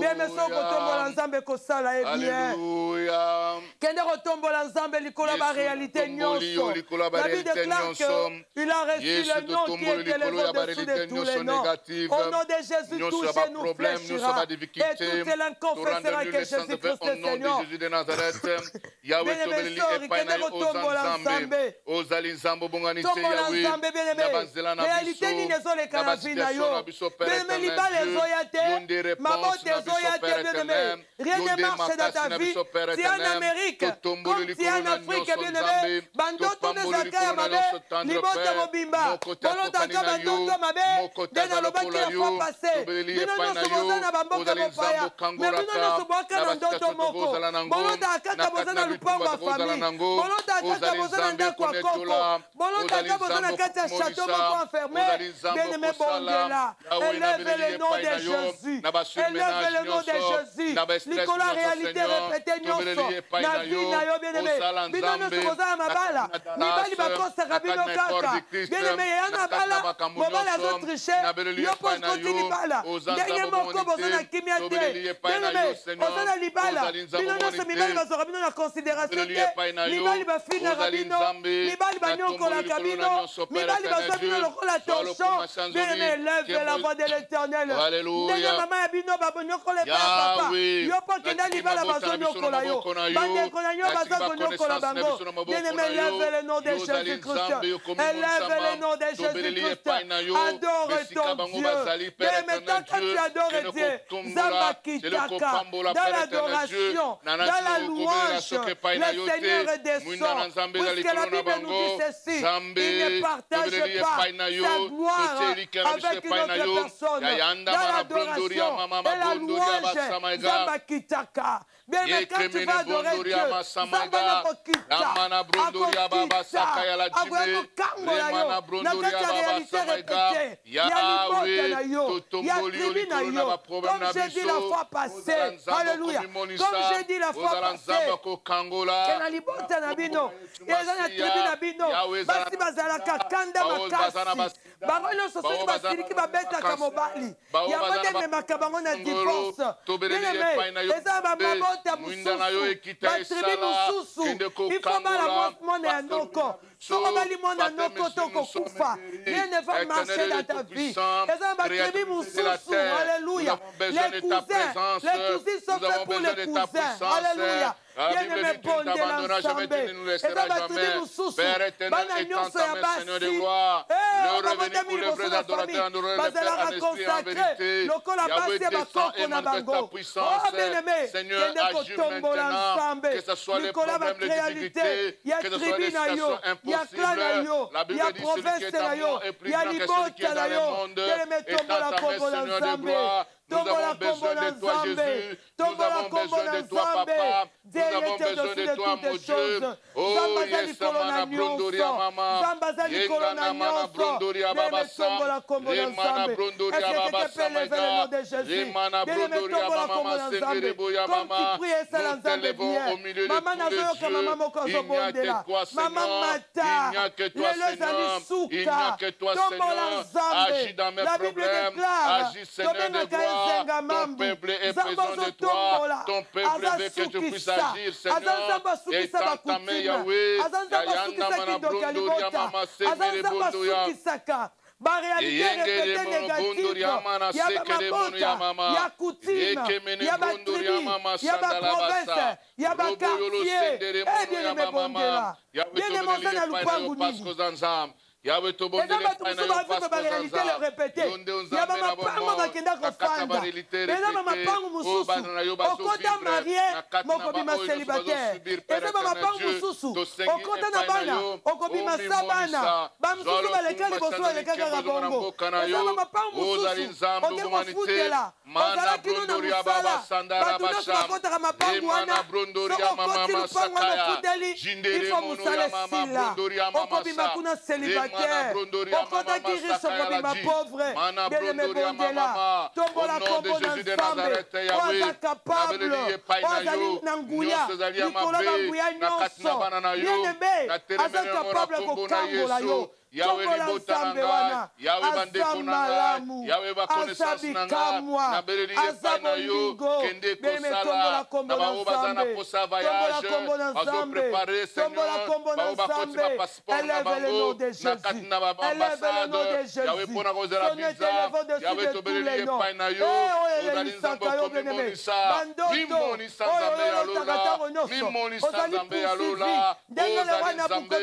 Speaker 1: bien mais soko tombola nzambe kosala e bien
Speaker 2: Alléluia.
Speaker 1: kende kotombola nzambe likolo ba réalité nyonso la Bible déclare qu'il a reçu le nom qui est élevé au-dessus de tous les noms. Au nom de Jésus, tout genou fléchira et toute langue confessera que Jésus-Christ est Seigneur. Bien-aimé sori kende kotombola nzambe tombola nzambe bien-aimé réalité nini ezoleka na vie na yo bien-aimé libala ezoya te mabota ezoya te bien-aimé rien ne marche dans ta vie tu es en Amérique comme tu es en Afrique bien-aimé bandoto nezaka ya mabe libota mobimba bolotaka bandoto mabe nde nalobaki la fois passé bino nyonso boza na bamboka mopaya me bino nyonso boaka na ndoto moko bolotaka kaka boza na lupango ya famille bolotaka kaka boza na ndako ya koko bolotaka boza na kati ya chateau moko enfermé bien-aimé bondela élève le nom de Jésus élève le nom de Jésus likolo ya réalité répété nyonso na vie na yo bien-aimé bino nyonso boza na mabala mibali bakosaka bino kaka bien-aimé yeya na bala mobali azotriche yo mpo okoti libala ndenge moko boza na kimia te bien-aimé oza na libala bino nyonso mibali bazwaka bino na considération te mibali bafingaka bino mibali banyokolaka bino mibali bazwa bino lokola torchon bien-aimé élève la voix de l'éternel ndenge mama ya bino babonyokola epa ya papa yo mpo kenda libala bazonyokola yo bandeko na yo baza konyokola bango bien-aimé élève le nom de Jésus-Christ élève le nom de Jésus-Christ adore ton Dieu bien-aimé tant que tu adores Dieu Zamba Kitaka dans l'adoration dans la louange le Seigneur descend puisque la Bible nous dit ceci il ne partage pas sa gloire avec une autre personne dans l'adoration et la louange Zamba Kitaka bien-aimé quand tu vas adorer Dieu Zamba Nakokita akoyakokambola yo na kati ya réalité répétée ya libota na yo ya tribu na yo comme j'ai dit la fois passée alléluia comme j'ai dit la fois passée ke na libota na bino eza na tribu na bino basi bazalaka kanda makasi bango nyonso soki basiliki babetaka mobali yango nde ememaka bango na divorce bien-aimé eza bamabota mosusu batribi mosusu ifo bala mwana ya noko soko bali mwana noko tokokufa rien ne va marcher dans ta vie eza batribi mosusu alléluia les cousins sont faits pour les cousins alléluia bien-aimé bondela nzambe eza batribi mosusu bana nyonso ya basi babondamili boso na famille bazalaka consacré lokola basi ya bakoko na bango o bien-aimé kende kotombola nzambe likolo bakréalité ya tribi na yo ya clan na yo ya province na yo ya libota na yo bien-aimé tombola kombola nzambe tombola kombola nzambe tombola kombola nzambe Dieu est au-dessus de toutes les choses Zamba za likolo na nyonso Zamba za likolo na nyonso bien-aimé tombola kombola nzambe est-ce que quelqu'un peut lever le nom de Jésus bien-aimé tombola kombola nzambe comme tu pries esala nzambe bien mama nazoyoka mama moko azobondela mama mata lelo ezali suka tombola nzambe la Bible déclare tobengaka ezenga mambu nzambe ozotombola azasukisa aza nzambe asukisa bakutima aza nzambe asukisa kidoki ya libota aza nzambe asukisaka baréalité répétée négative ya bamabota ya coutume ya batribi ya baprovince ya baquartier bien-aimé bondela bien-aimé oza na lupangu nini eza bato mosusu bavive baréalité le répété ya bamapango bakenda kofanda eza bamapango mosusu okota marie mokobima célibataire eza bamapango mosusu okota na bana okobima sa bana bamosusu baleka liboso baleka kaka bongo eza bamapango mosusu oke kofutela ozalaki no na mosala bato nyonso bakotaka mapango wana soko okoti lupango wana ofuteli ifo mosala esila okobima kuna célibataire okotaki riche okobima pauvre bien-aimé bondela tombola kombo na nzambe oza capable ozali na nguya likolo banguya nyonso bien-aimé aza capable kokambola yo
Speaker 2: Yahweh libota nanga, Yahweh bandeko nanga, Yahweh bakonaissance nanga, na beleli epai na yo, kende kosala, na bao baza na posa voyage, bazo préparer Seigneur, bao bakoti ba passeport na bango, na kati na ba ambassade, Yahweh pona kozela visa, Yahweh tobeleli epai na yo, ozali nzambe komimonisa, mimonisa nzambe ya lola, mimonisa nzambe ya lola, ozali nzambe,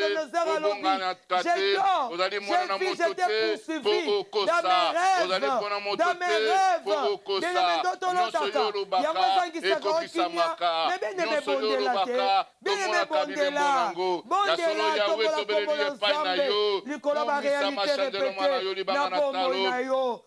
Speaker 2: obongana kate, ozali mwana na moto te, po okosa, ozali mwana moto te, po okosa, nyonso yo olobaka, ekokisamaka, nyonso yo olobaka, tomonaka bilembo nango, ya solo Yahweh tobeleli epai na yo, bongisa mashandelo mwana yo libanga na talo,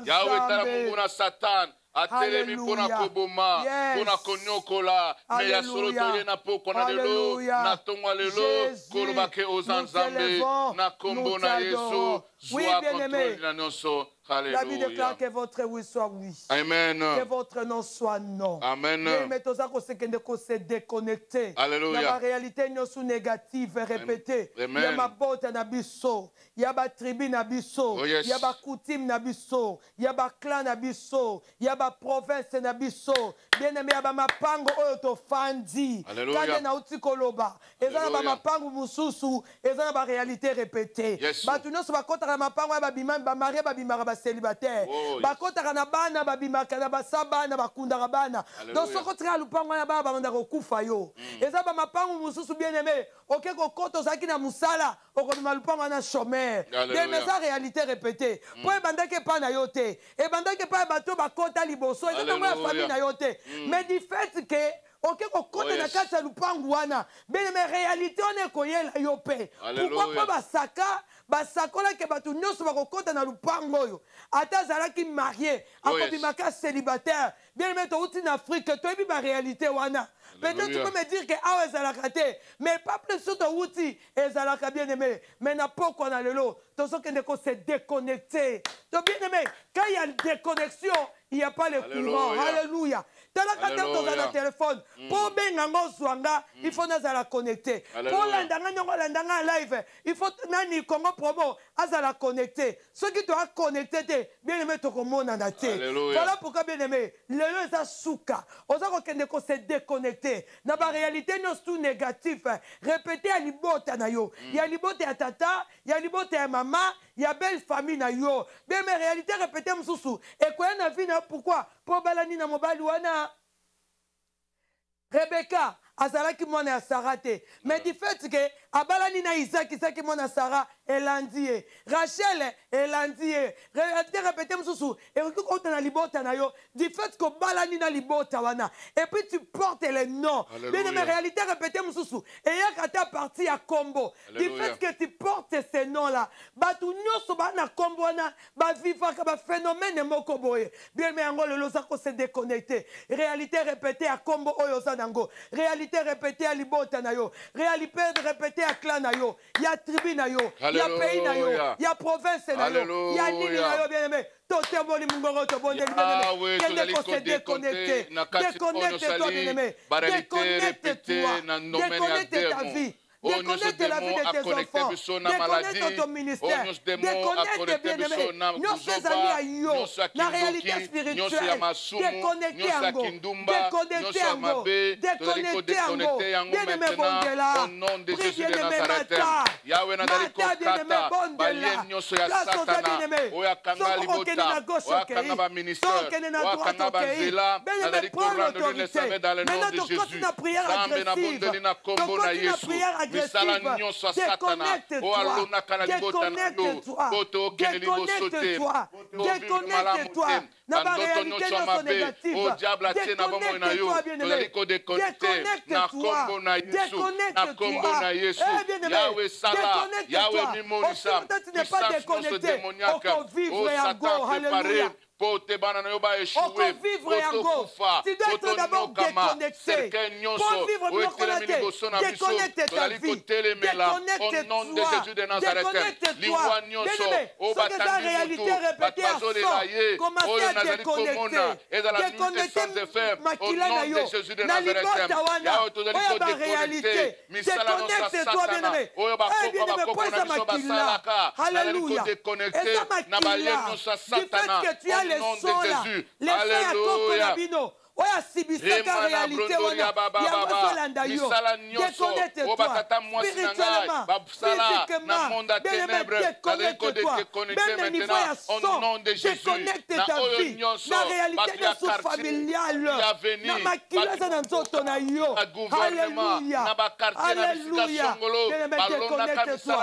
Speaker 2: Yahweh tala mungu na Satan, atelemi mpona koboma, mpona konyokola, me ya solo toye na poko na lelo, na tongo lelo, kolobake oza nzambe, na kombo na Yesu, zwa kontroli na nyonso.
Speaker 1: La Bible déclare que votre oui soit oui.
Speaker 2: Amen.
Speaker 1: Que votre non soit non.
Speaker 2: Amen.
Speaker 1: Mais tout ça qu'on se déconnecter.
Speaker 2: Alléluia.
Speaker 1: La réalité n'est pas négative répétée. Il y a ma botte na biso, il y a ma tribu na biso, il y a ma coutume na biso, il y a ma clan na biso, il y a ma province na biso. Bien aimé, il y a ma pango oto fandi.
Speaker 2: Alléluia.
Speaker 1: Quand na uti koloba, et ça na ma pango mususu, et ça na ma réalité répétée. Ba tu non so ba kota na ma pango ba bima ba marié ba bima ba célibataire bakotaka na bana babimaka na basaba na bakundaka bana donc soko tika lupango na bana babanda kokufa yo eza bamapango mosusu bien aimé oke kokota ozalaki na mosala okobima lupango na chômeur mais eza réalité répétée mpo ebandaki epai na yo te ebandaki epai bato bakota liboso eza nango ya famille na yo te mais du fait que ok kokota na kati ya lupango wana bien aimé réalité wana ekoyela yo mpe pourquoi mpo basaka basakolaki bato nyonso bakokota na lupango oyo ata azalaki marié akobimaka célibataire bien aimé touti na Afrique toyebi baréalité wana peut-être tu peux me dire que awa ezalaka te mais pas plus so touti ezalaka bien aimé mais na poko na lelo tozokende kose déconnecter to bien aimé quand il y a une déconnexion il n'y a pas le courant. Alléluia. Talaka toza na téléphone. Pour bengango zwanga, il faut nazala connecter. Pour landanga nyongo landanga live, il faut nani Congo promo azala connecter. Ceux qui doivent connecter te, bien aimé to komona na te. Voilà pourquoi bien aimé, lelo eza suka. Oza ko kende ko se déconnecter. Na ba réalité non tout négatif. Répétez à libota na yo. Il y a libota ya tata, il y a libota ya maman, il y a belle famille na yo. Bien mais réalité répétez msusu. Et quoi na vie na pourquoi? Pour balani na mobali wana. Rebecca azalaki mwana ya Sarah te. Mais du fait que abalani na Isaac isaki mwana Sarah elandie. Rachel elandie. Répétez msusu. Et quand on a libota na yo, du fait que balani na libota wana. Et puis tu portes les noms. Bien mais réalité répétez msusu. Et yakata parti à combo. Du fait que tu portes ces noms là, batu nyoso ba na combo wana, ba vivaka ba phénomène moko boye. Bien mais ngo le lozako se déconnecter. Réalité répétée à combo oyo sanango. Réalité répétée à libota na yo. Réalité répétée à clan na yo. Ya tribu na yo. Ya pays na yo. Ya province na yo. Ya nini na yo bien aimé. Tote boli mungoro to bonde bien aimé. Quel est se déconnecter. Déconnecte-toi bien aimé. Déconnecte-toi. Déconnecte ta vie. Déconnecte la vie de tes enfants. Déconnecte ton ministère. Déconnecte bien aimé. Nous faisons à yo. La réalité spirituelle. Déconnectez Ango. Déconnectez Ango. Déconnectez Ango. Bien aimé Bondela. Prie bien aimé Mata. Mata bien aimé Bondela. Place aux bien aimés. Soko okene na gauche okei. Soko okene na droite okei. Bien aimé prends l'autorité. Maintenant tu continues la prière agressive. Tu continues la prière agressive. Déconnecte-toi. Déconnecte-toi. Déconnecte-toi. Déconnecte-toi. Na ba réalité non négative. Déconnecte-toi bien aimé. Déconnecte-toi. Déconnecte-toi. Eh bien aimé. Déconnecte-toi. Aussi peut-être tu n'es pas déconnecté. On peut vivre à go. Alléluia. vivre yango. Tu dois être d'abord déconnecté. Pour vivre déconnecte ta vie. Déconnecte-toi. Déconnecte-toi. Bien-aimé, ce que ta réalité répétée à sort, commencez à déconnecter. Déconnecter makila na yo. Na libota wana. Oya ba réalité. Déconnecte-toi, bien-aimé. Eh bien-aimé, posa makila. Alléluia. Et ça makila. Du fait que tu as les sons là. Les sons à koko na bino. Oya sibisaka réalité wana. Yango solanda yo. Déconnecte-toi. Spirituellement, physiquement, bien-aimé, déconnecte-toi. Même le niveau à son, déconnecte ta vie. La réalité de sous familiale. Na makila za na nzoto na yo. Alléluia. Alléluia. Bien-aimé, déconnecte-toi.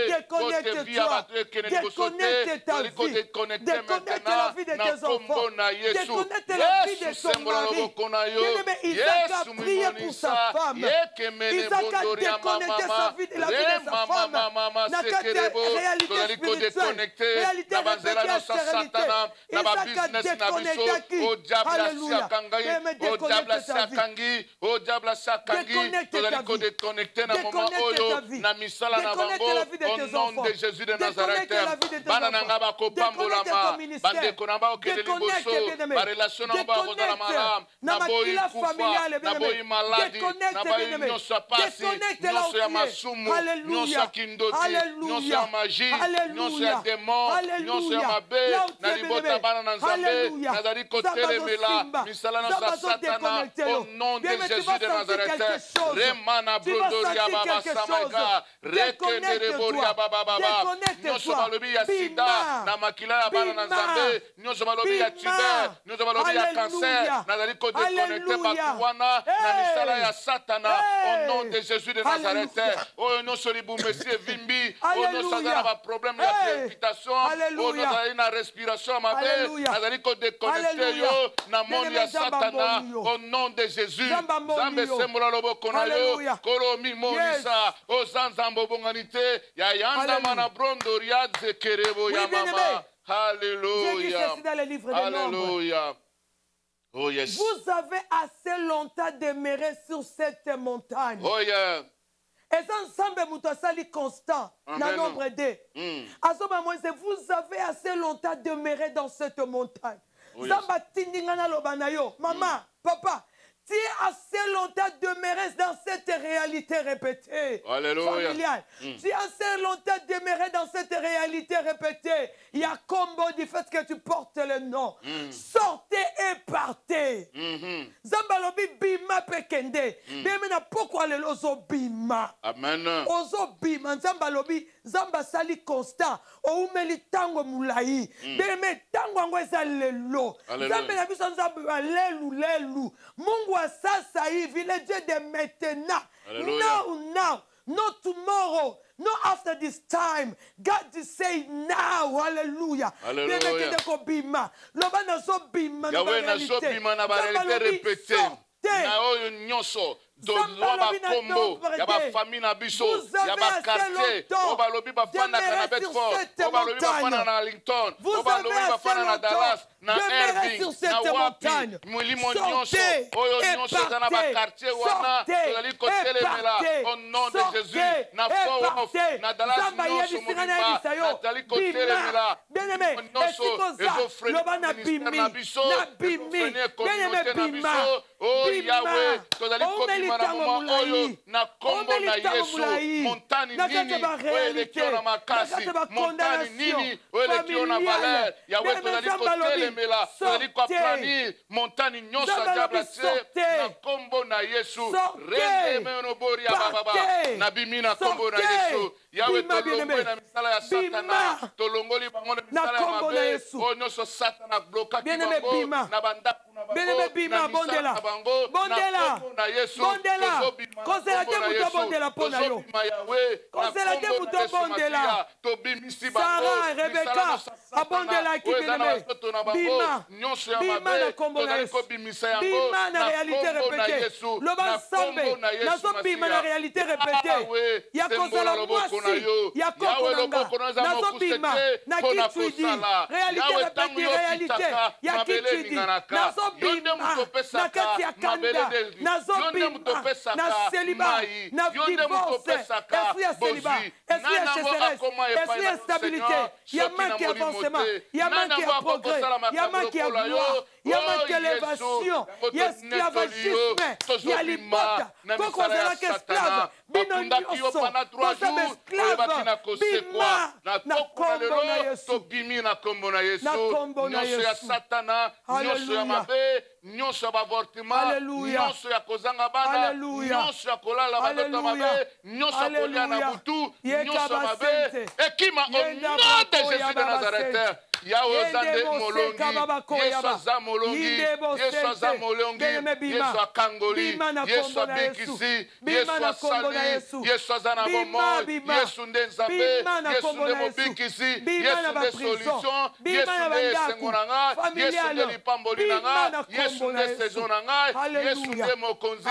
Speaker 1: Déconnecte-toi. Déconnecte ta vie. Déconnecte la vie de tes enfants. Déconnecte la vie de ton mari. Bien-aimé, Isaac a prié pour sa femme. Isaac a déconnecté sa vie de la vie de sa femme. N'a qu'à réalité spirituelle, réalité répétée à stérilité. Isaac a déconnecté qui? Alléluia. Mais déconnecte ta vie. Déconnecte ta vie. Déconnecte ta vie. Déconnecte la vie de tes enfants. Déconnecte la vie de tes enfants. Déconnecte ton ministère. Déconnecte, bien-aimé. Déconnecte. Na makila familiale, bien-aimé. Déconnecte, bien-aimé. Déconnecte là où tu es. Alléluia. Alléluia. Alléluia. Alléluia. Là où tu es, bien-aimé. Alléluia. Au nom de Jésus de Nazareth. Tu vas sentir quelque chose. Déconnecte-toi. Déconnecte-toi.
Speaker 2: Au nom de Jésus de Nazareth. Oh, nous sommes les vimbi. Oh, nous sommes dans problème de précipitation. Oh, nous sommes dans respiration. Nous déconnecté na monde ya Satana. Au nom de Jésus. Zambe semula lobo konayo. Kolomi monisa. O zanzambo bonganite. Ya yanda mana brondo riad zekerebo ya mama. Alléluia. Alléluia. Oh yes.
Speaker 1: Vous avez assez longtemps demeuré sur cette montagne.
Speaker 2: Oh yeah.
Speaker 1: Et ensemble, Moutouassali constant, dans nombre 2. Azoba Moïse, vous avez assez longtemps demeuré dans cette montagne. Zamba tindingana lobanayo. Maman, papa, tu es assez longtemps demeuré dans cette réalité répétée.
Speaker 2: Alléluia.
Speaker 1: Familiale. Tu es assez longtemps demeuré dans cette réalité répétée. Il y a combo du fait que tu portes le nom. Sortez et partez. Zambalobi bima pekende. Bemena pourquoi le lozo bima.
Speaker 2: Amen.
Speaker 1: Ozo bima. Zambalobi zamba sali constant. Oumeli tango mulai. Beme tango angweza lelo. Zambe na biso zamba lelu lelu. Mungu wa sasa hivi, le Dieu de maintenant. Now, not tomorrow, not after this time. God is saying now, hallelujah.
Speaker 2: Hallelujah.
Speaker 1: Yahweh na so bima na barélité répétée. Na oyo nyonso. Dodoba kombo, yaba famille na biso, yaba quartier, oba lobi ba fana na Bedford, oba lobi ba fana na Arlington, oba lobi ba fana na Dallas, na Irving, na Wapi, mulimo nyonso, oyo nyonso zana ba quartier wana, tozali kotelemela, au nom de Jésus, na Fort, na Dallas nyonso mobimba, na tali kotelemela, nyonso, ezo frene ministère na biso, frene communauté na biso, oh Yahweh, tozali kotelemela, na kombo na Yesu montani nini oelekio na makasi montani nini oelekio na valeur Yahweh tozali kotelemela tozali koaplanir montani nyonso diable te na kombo na Yesu rende meno bori ya baba na bimi na kombo na Yesu Yahweh tolongoli na misala ya Satana tolongoli bango na misala ya mabe o nyonso Satana blokaki bango na bandaku na bango na misala na bango na kombo na Yesu bondela kozela te moto abondela mpo na yo kozela te moto abondela Sarah Rebecca abondelaki bien-aimé bima bima na kombo na Yesu bima na réalité répétée loba nsambe nazobima na réalité répétée ya kozala mwasi ya koko nanga nazobima na kitwidi réalité répétée réalité ya kitwidi nazobima na kati ya kanda nazobima na célibat na divorce esprit ya célibat esprit ya chasseresse esprit ya stabilité ya manque avancement ya manque ya progrès ya manque ya gloire ya manque élévation ya esclavagisme ya libota po kozalaka esclave bino nyonso kozala esclave bima na kombo na Yesu
Speaker 2: tobimi na kombo na Yesu
Speaker 1: na kombo na
Speaker 2: nyonso ya
Speaker 1: Yesu
Speaker 2: satana nyonso ya mabe nyonso ya bavortima nyonso ya kozanga bana nyonso ya kolala bato mabe nyonso ya kolia na butu nyonso ya mabe ekima au nom de Jésus de Nazareth Yahweh Zande Molongi Yesu aza Molongi Yesu aza Molongi Yesu akangoli Yesu abikisi Yesu asali Yesu aza na bomoi Yesu nde nzambe Yesu nde mobikisi Yesu nde solution Yesu nde esengo na ngai Yesu nde lipamboli na ngai Yesu nde saison na ngai Yesu nde mokonzi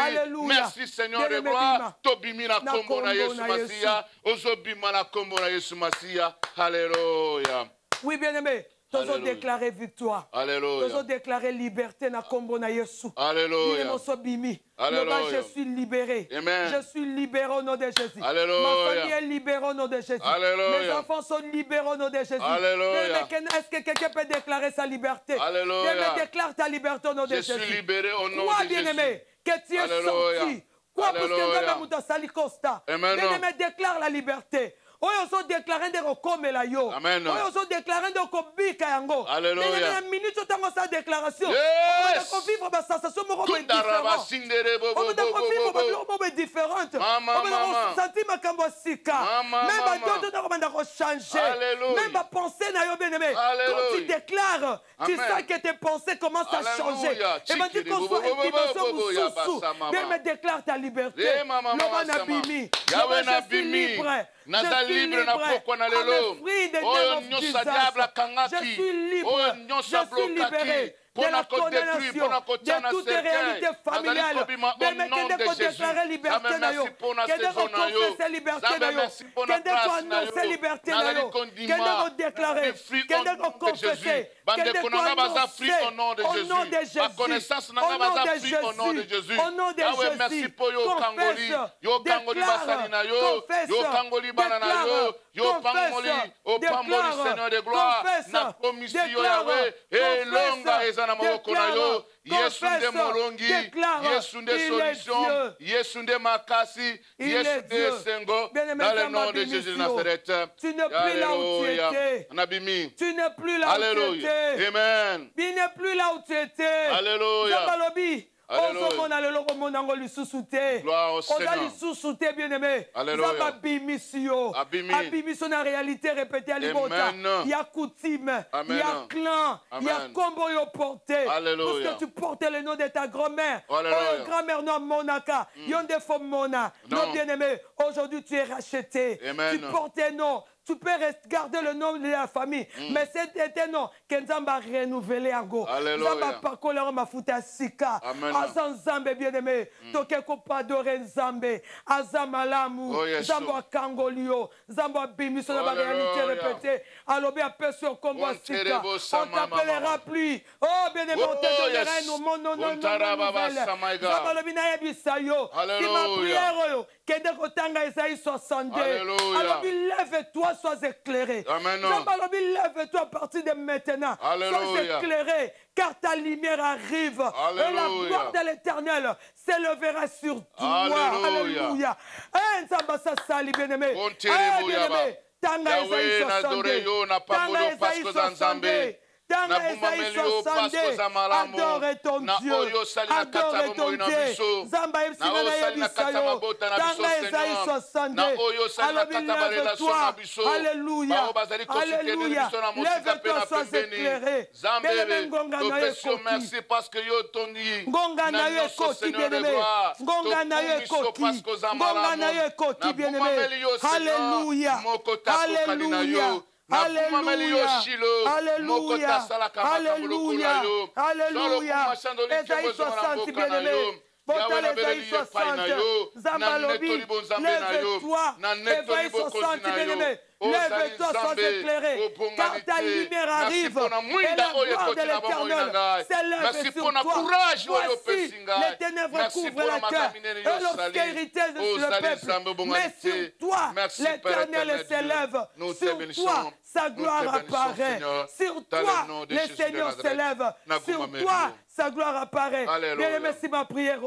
Speaker 2: merci Seigneur de gloire tobimi na kombo na Yesu Masiya ozobima na kombo na Yesu Masiya Alléluia.
Speaker 1: Oui, bien-aimé, nous avons déclaré victoire.
Speaker 2: Alléluia.
Speaker 1: Nous avons déclaré liberté dans kombo na Yesu.
Speaker 2: Alléluia.
Speaker 1: Alléluia. Je suis libéré.
Speaker 2: Amen.
Speaker 1: Je suis libéré au nom de Jésus.
Speaker 2: Alléluia.
Speaker 1: Ma famille est libérée au nom de Jésus.
Speaker 2: Alléluia.
Speaker 1: Mes enfants sont libérés au nom de Jésus.
Speaker 2: Alléluia.
Speaker 1: Est-ce que quelqu'un peut déclarer sa liberté?
Speaker 2: Alléluia.
Speaker 1: Déclare ta liberté au nom de Jésus.
Speaker 2: Je suis libéré au nom
Speaker 1: Quoi,
Speaker 2: de Jésus.
Speaker 1: bien-aimé, que tu es sorti. Quoi, parce que bien-aimé, déclare la liberté. Oyo so déclarer de rekomela yo.
Speaker 2: Amen.
Speaker 1: Oyo so déclarer de kobika yango.
Speaker 2: Alléluia.
Speaker 1: Mais minute tango sa déclaration.
Speaker 2: Yes.
Speaker 1: On va vivre ba sensation moko différente. On va vivre différente. On va sentir makambo sika. Même ba doto na komanda ko changer. Même ba pensée na yo bien-aimé. Quand tu déclares, tu sens que tes pensées commencent à changer. Et ben tu qu'on soit une dimension sous. Bien me déclare ta liberté. Loba na bimi.
Speaker 2: Yahweh na bimi. Naza libre na pokwa na lelo oyo nyonso diable akangaki oyo nyonso ablokaki mpona kodétruire mpona kotia na cercueil nazali kobima au nom de Jésus Zambe merci mpona saison na yo Zambe merci mpona grâce na yo nazali kondima free au nom de Jésus bandeko na nga baza free au nom de Jésus baconnaissance na nga baza free au nom de Jésus Yahweh merci mpo yo okangoli basali na yo okangoli bana na yo yo pamboli Seigneur de gloire na komisi yo Yahweh elonga eza na maboko na yo Yesu nde molongi Yesu nde solution Yesu nde makasi Yesu nde esengo dans le nom de Jésus de Nazareth.
Speaker 1: Tu n'es plus là où tu étais. Tu n'es plus là où tu étais.
Speaker 2: Amen.
Speaker 1: Tu n'es plus là où tu étais.
Speaker 2: Alléluia.
Speaker 1: ozomona lelo komona ngo lisusu te oza lisusu te bien-aimé nzambe abimisi yo abimisi na réalité répété ya libota ya coutume ya clan ya kombo yo porté parce que tu portes le nom de ta grand-mère oyo grand-mère no monaka yo nde fo mona non bien-aimé aujourd'hui tu es racheté tu portes un nom. Tu peux garder le nom de la famille, mais c'est un nom que nous avons renouvelé encore. Nous avons parcouru ma fouta sika. Azan Zambe bien-aimé, tokeko padore Zambe, Azamalamu, Zambo Kangolio, Zambo Bimi, sur la réalité répétée. Alors bien sur combo sika. On t'appellera plus. Oh bien-aimé, on te donnera un nom, non, Zambo le binaye bisayo. Si ma prière, Kende Kotanga Esaïe 62. Alors lève-toi. Sois éclairé. Lève-toi à partir de maintenant. Sois éclairé, car ta lumière arrive. Et la gloire de l'Éternel s'élèvera sur toi. Alléluia. Bien-aimé. Tanga Esaïe 62. Tanga Esaïe 62. Tanga Esaïe 62. Adore ton Dieu. Adore ton Dieu. Zamba Epsina na Yebisayo. Tanga Esaïe 62. Alobi lève-toi. Alléluia. Alléluia. Lève-toi, sois éclairé. Bien-aimé, Ngonga na Yekoti.
Speaker 2: Merci parce que yo tondi.
Speaker 1: Ngonga na Yekoti, bien-aimé. Ngonga na Yekoti. Ngonga na Yekoti, bien-aimé. Alléluia. Alléluia. Alléluia. Alléluia. Alléluia. Alléluia. Esaïe 60, bien-aimé. Botale Esaïe 60. Zambalobi. Lève-toi. Esaïe 60, bien-aimé. Lève-toi, sois éclairé, car ta lumière arrive et la gloire de l'Éternel s'élève sur toi. Voici, les ténèbres couvrent la terre et l'obscurité sur le peuple. Mais sur toi, l'Éternel s'élève. Sur toi, sa gloire apparaît. Sur toi, le Seigneur s'élève. Sur toi, sa gloire apparaît. Bien-aimé, c'est ma prière.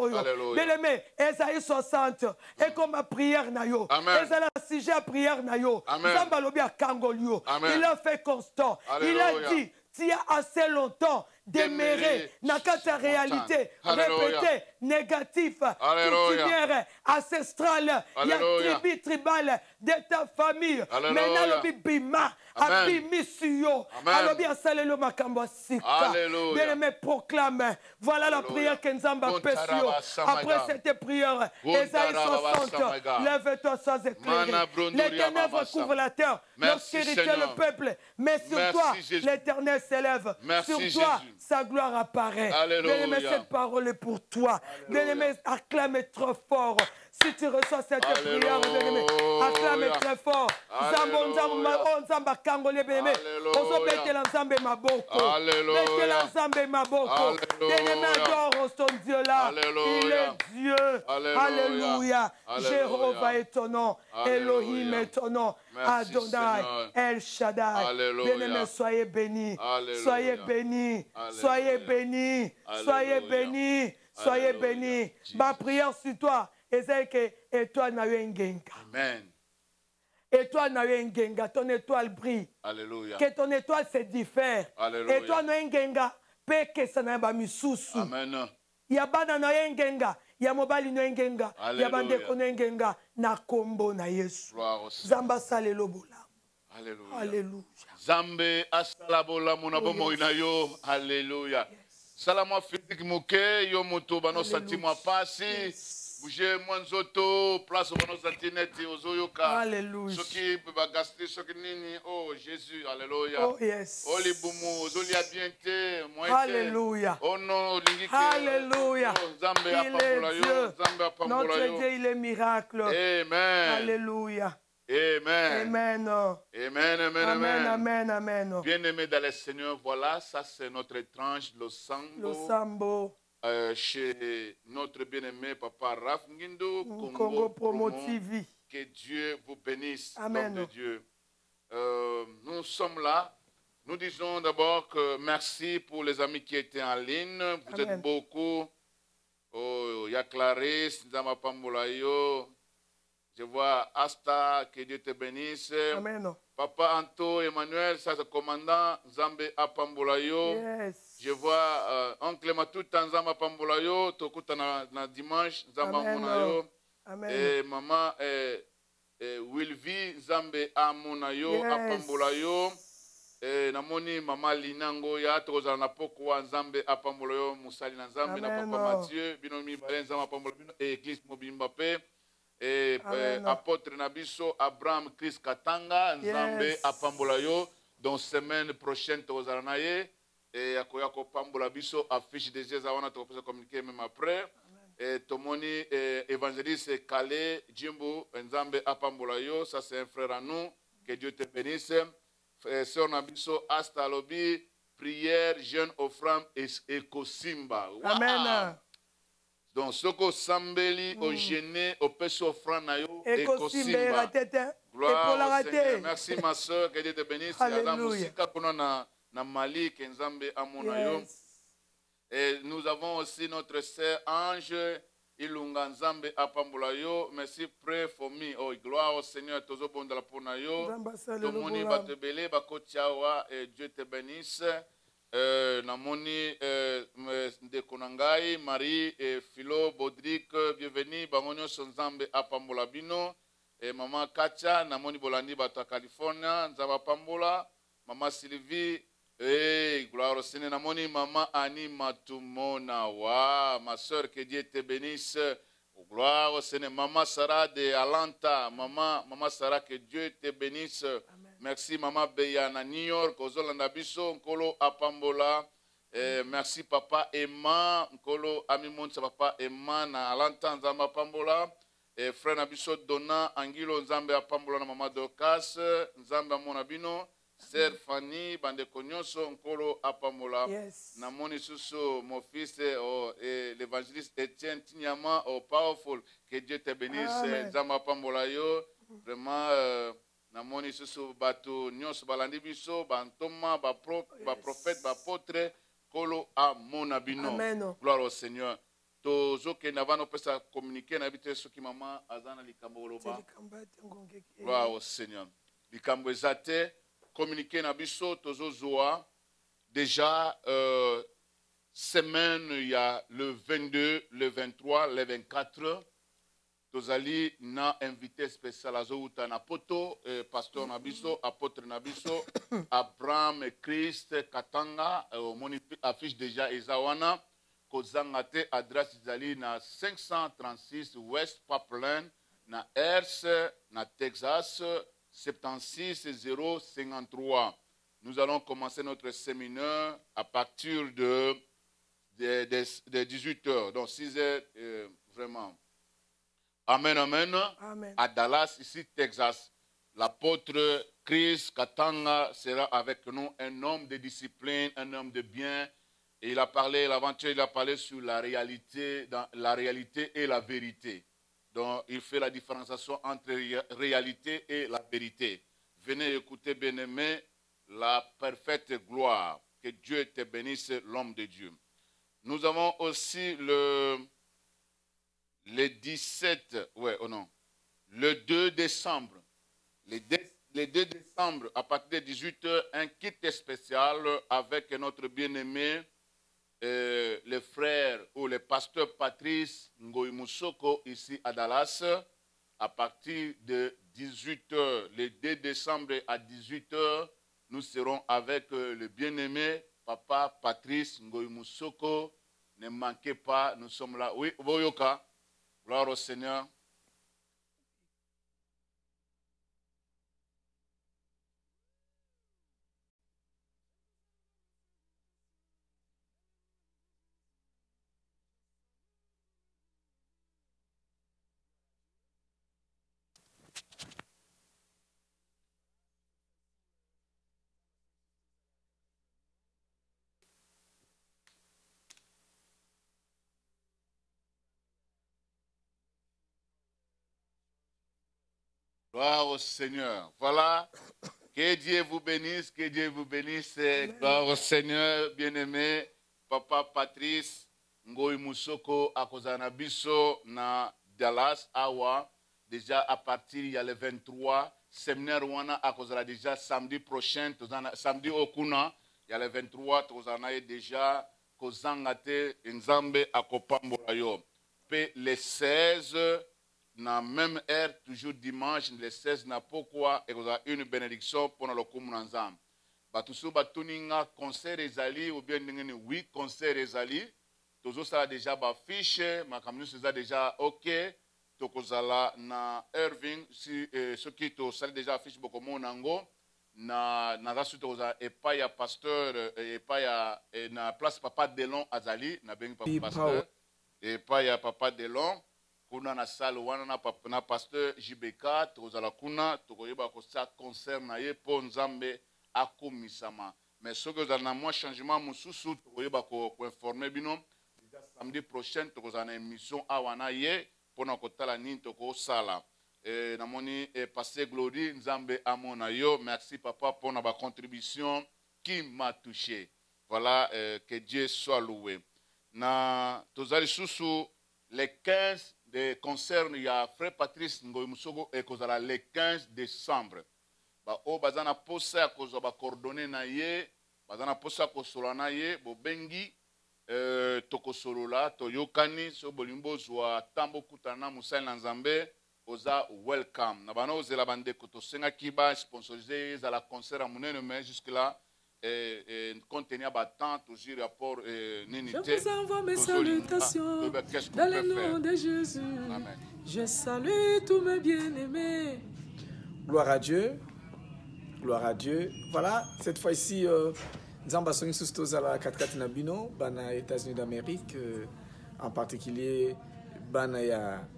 Speaker 1: Bien-aimé, Esaïe 60. Et comme ma prière, Nayo. Esaïe, si j'ai prière, Nayo. Il a fait constant. Il a dit, tu as assez longtemps demeurer dans ta réalité, répéter, négatif, coutumière, ancestrale, il y a tribu tribale de ta famille. Maintenant, le bima, abimi suyo, alobi asalelo makambo sika. Bien-aimé, proclame. Voilà la prière que Nzamba Pessio. Après cette prière, Esaïe 60, lève-toi sans éclairer. Les ténèbres couvrent la terre, l'obscurité le peuple. Mais sur toi, l'Éternel s'élève. Sur toi, sa gloire apparaît. Bien-aimé, cette parole est pour toi. Bien-aimé, acclame trop fort. Si tu reçois cette prière, bien-aimé, acclame très fort. Nzamba kangole, bien-aimé. Oso betela Nzambe maboko. Betela Nzambe maboko. Bien-aimé, adore ton Dieu là. Il est Dieu. Alléluia. Jéhovah est ton nom. Elohim est ton nom. Adonai, El Shaddai. Bien-aimé, soyez bénis. Soyez bénis. Soyez bénis. Soyez bénis. Soyez bénis. Ma prière sur toi, c'est que étoile n'a eu un genga.
Speaker 2: Amen.
Speaker 1: Étoile n'a eu un genga. Ton étoile brille.
Speaker 2: Alléluia.
Speaker 1: Que ton étoile se diffère.
Speaker 2: Alléluia.
Speaker 1: Étoile n'a eu un genga. Pe que ça n'a pas mis sous.
Speaker 2: Amen.
Speaker 1: Yabana na un genga. Yamobali no engenga. Yabande kono engenga. Na kombo na Yesu. Zamba salelo bola.
Speaker 2: Alléluia.
Speaker 1: Alléluia.
Speaker 2: Zambe asalabola munabomo inayo. Alléluia. Salama physique moke yo moto bano sentimo pasi. Bouger mwanzoto place bano sentineti ozoyoka.
Speaker 1: Alléluia.
Speaker 2: Soki bagasti soki nini oh Jésus. Alléluia.
Speaker 1: Oh yes.
Speaker 2: Oli bumu ozolia bienté moi.
Speaker 1: Alléluia.
Speaker 2: Oh non lingike.
Speaker 1: Alléluia.
Speaker 2: Zambe apambola yo. Zambe apambola yo.
Speaker 1: Notre Dieu il est miracle.
Speaker 2: Amen.
Speaker 1: Alléluia.
Speaker 2: Amen.
Speaker 1: Amen.
Speaker 2: Amen, amen,
Speaker 1: Amen, amen, amen.
Speaker 2: Bien-aimés dans le Seigneur, voilà, ça c'est notre étrange
Speaker 1: Le Sambo.
Speaker 2: Chez notre bien-aimé Papa Raf Ngindo,
Speaker 1: Congo Promo TV.
Speaker 2: Que Dieu vous bénisse,
Speaker 1: amen.
Speaker 2: nom de Dieu. Nous sommes là. Nous disons d'abord que merci pour les amis qui étaient en ligne. Vous
Speaker 1: amen.
Speaker 2: Êtes beaucoup. Oh, ya Clarisse, Nzama Pambolayo. Je vois Asta, que Dieu te bénisse.
Speaker 1: Amen.
Speaker 2: Papa Anto Emmanuel, ça c'est commandant Zambé Apambolayo.
Speaker 1: Yes.
Speaker 2: Je vois Oncle Matuta Nzamba Apambolayo, Tokuta na dimanche Nzamba Amunayo.
Speaker 1: Amen.
Speaker 2: Et maman Wilvi Nzambe Amunayo yes. Apambolayo. Et namoni maman Linango ya tozala na pokwa Nzambe Apambolayo Musali na Nzambe na Papa Mathieu binomi bale Nzamba Apambolayo et Église Mobimba Pe. Et apôtre Nabiso Abraham Chris Katanga Nzambe yes. Apambolayo donc semaine prochaine tozalanaye et akoyako pambola biso affiche des Jésus avant de communiquer même après amen. Et tomoni évangéliste Calais Jimbo Nzambe Apambolayo ça c'est un frère à nous que Dieu te bénisse sœur Nabiso Asta Lobi prière jeune offrande et Kosimba wow. Amen. Donc, ce que Sambeli, au gêné, au peso franayo, et Kosimba. Gloire au Seigneur. Merci ma soeur, que Dieu te bénisse. Alléluia. Na Mali, Kenzambe Amonayo. Et nous avons aussi notre sœur Ange, Ilunga Nzambe Apambolayo. Merci, pray for me. Oh, gloire au Seigneur, Tozo Bondala Ponayo. Tomoni Batebele, Bakotiawa, et Dieu te bénisse. namoni ndeko na ngai Marie et Philo Bodrick bienvenue bango nyonso nzambe apambola bino. Mama Kacha namoni bolandi bato ya California nzambe apambola. Mama Sylvie gloire au Seigneur. Namoni Mama Annie Matumona wa ma soeur, que Dieu te bénisse. Gloire au Seigneur. Maman Sarah de Atlanta, Maman Sarah, que Dieu te bénisse.
Speaker 1: Amen.
Speaker 2: Merci Maman Beyana New York, Ozolanda Biso, Nkolo Apambola. Merci Papa Emma, Nkolo Amimonsa Papa Emma na Atlanta, Nzamba Apambola. Frère Nabiso Donna Angilo Nzambe Apambola na Maman Dorcas, Nzambe Amona Bino. Sœur Fanny, Bandeko Nyonso, Nkolo Apambola.
Speaker 1: Yes.
Speaker 2: Namoni Susu, mon fils, l'évangéliste Etienne Tinyama, powerful. Que Dieu te bénisse. Nzamba Apambola yo. Vraiment, Namoni Susu, Bato Nyonso, Balandi Biso, Bantoma, Prophète, Apôtre, Kolo Amona Bino.
Speaker 1: Amen.
Speaker 2: Gloire au Seigneur. Tozo ke navano pesa communiquer na bité soki mama azana likambo oloba. Gloire au Seigneur. Likambo ezate communiquer na biso tozo zoa déjà semaine il y a le 22, le 23, le 24 tozali na invité spécial azouta na poto pasteur na biso apôtre na biso Abraham Christ Katanga moni affiche déjà ezawana kozanga te adresse zali na 536 West Parkland na Herce na Texas 76053. Nous allons commencer notre séminaire à partir de 18 h, donc 6 h vraiment. Amen, amen,
Speaker 1: amen.
Speaker 2: À Dallas, ici, Texas. L'apôtre Chris Katanga sera avec nous, un homme de discipline, un homme de bien. Et il a parlé, l'aventure, il a parlé sur la réalité et la vérité. Donc, il fait la différenciation entre réalité et la vérité. Venez écouter, bien-aimé, la parfaite gloire. Que Dieu te bénisse, l'homme de Dieu. Nous avons aussi le 17, ouais, oh non, le 2 décembre. Le 2 décembre, à partir de 18 h, un kit spécial avec notre bien-aimé, le frère ou le pasteur Patrice Ngoy Moussoko ici à Dallas. À partir de 18 h, le 2 décembre à 18 h, nous serons avec le bien-aimé Papa Patrice Ngoy Moussoko. Ne manquez pas, nous sommes là. Oui, Voyoka. Gloire au Seigneur. Gloire au Seigneur. Voilà. Que Dieu vous bénisse, que Dieu vous bénisse. Gloire au Seigneur, bien-aimé. Papa Patrice Ngoy Moussoko akozana biso na Dallas awa. Déjà à partir il y a le 23 séminaire wana akozala déjà samedi prochain, samedi okuna, il y a le 23 tozana déjà kozanga te nzambe akopambola yo. Pe le 16 na même heure, toujours dimanche, le 16 na pourquoi et vous avez une bénédiction pour le Koumounanzam. Batusu batuninga concert ezali ou bien n'ingeni oui concert ezali. Tozo ça déjà ba fiche, ma kaminu ça déjà ok. Tokozala na Irving si ce qui to ça déjà fiche beaucoup monango na rasu toza et pas ya pasteur et pas ya na place Papa Delon azali na bengi papa pasteur et pas ya Papa Delon. Kuna na salle wana na pasteur JBK tozala kuna tokoyeba ko sa concert na ye po nzambe akomisama mais soki ozala na mwa changement mosusu tokoyeba ko informer bino déjà samedi prochain tokozala na émission awa na ye pona kotala nini tokosala namoni passé glory nzambe amona yo merci papa pona ba contribution qui m'a touché voilà que Dieu soit loué na tozali susu les 15 de concerne il y a frère Patrice Ngoy Moussoko et kozala le 15 décembre ba o bazana posa kozo ba coordonner na ye bazana posa kosolana ye bobengi tokosolola toyokani so bolimbo zwa tambo kutana musali na nzambe oza welcome na bana ozela bandeko tosengaki ba sponsoriser za la concert à monene mais jusque là contenir battant toujours rapport n'unité.
Speaker 4: Je vous envoie mes salutations dans le nom de Jésus.
Speaker 2: Amen.
Speaker 4: Je salue tous mes bien-aimés.
Speaker 5: Gloire à Dieu. Gloire à Dieu. Voilà, cette fois-ci, nous avons à la 4 Nabino, bana États-Unis d'Amérique, en particulier bana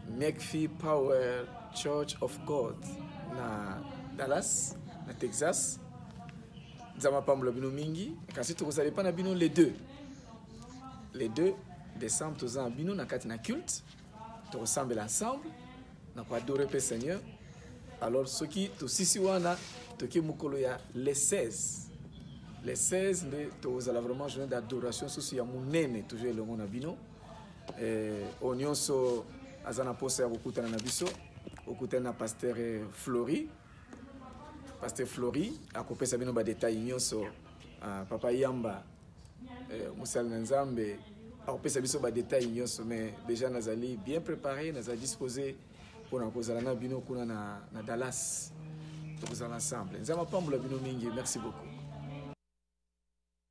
Speaker 5: McPhee Power Church of God na Dallas, na Texas. Nous avons pas bino mingi. Ensuite, vous n'allez pas na bino les deux. Les 2 décembre, nous avons bino na katina culte. Nous ressemblons ensemble. Nous avons adoré le Seigneur. Alors, ceux qui sont wana, toki mukolo ya les 16. Les 16, nous allons vraiment journée d'adoration sur ya munene toujours le monde abino. Onyonso azana posa ya kokutana na biso, okutana pasteur Flori. Pasteur Flori akopesa bino ba détail nyonso papa Yamba musal nzambe akopesa biso ba détail nyonso mais déjà nazali bien préparé, nazali disposé pour na kozala na bino kuna na Dallas. Tous ensemble. Nzamba pambola bino mingi. Merci beaucoup.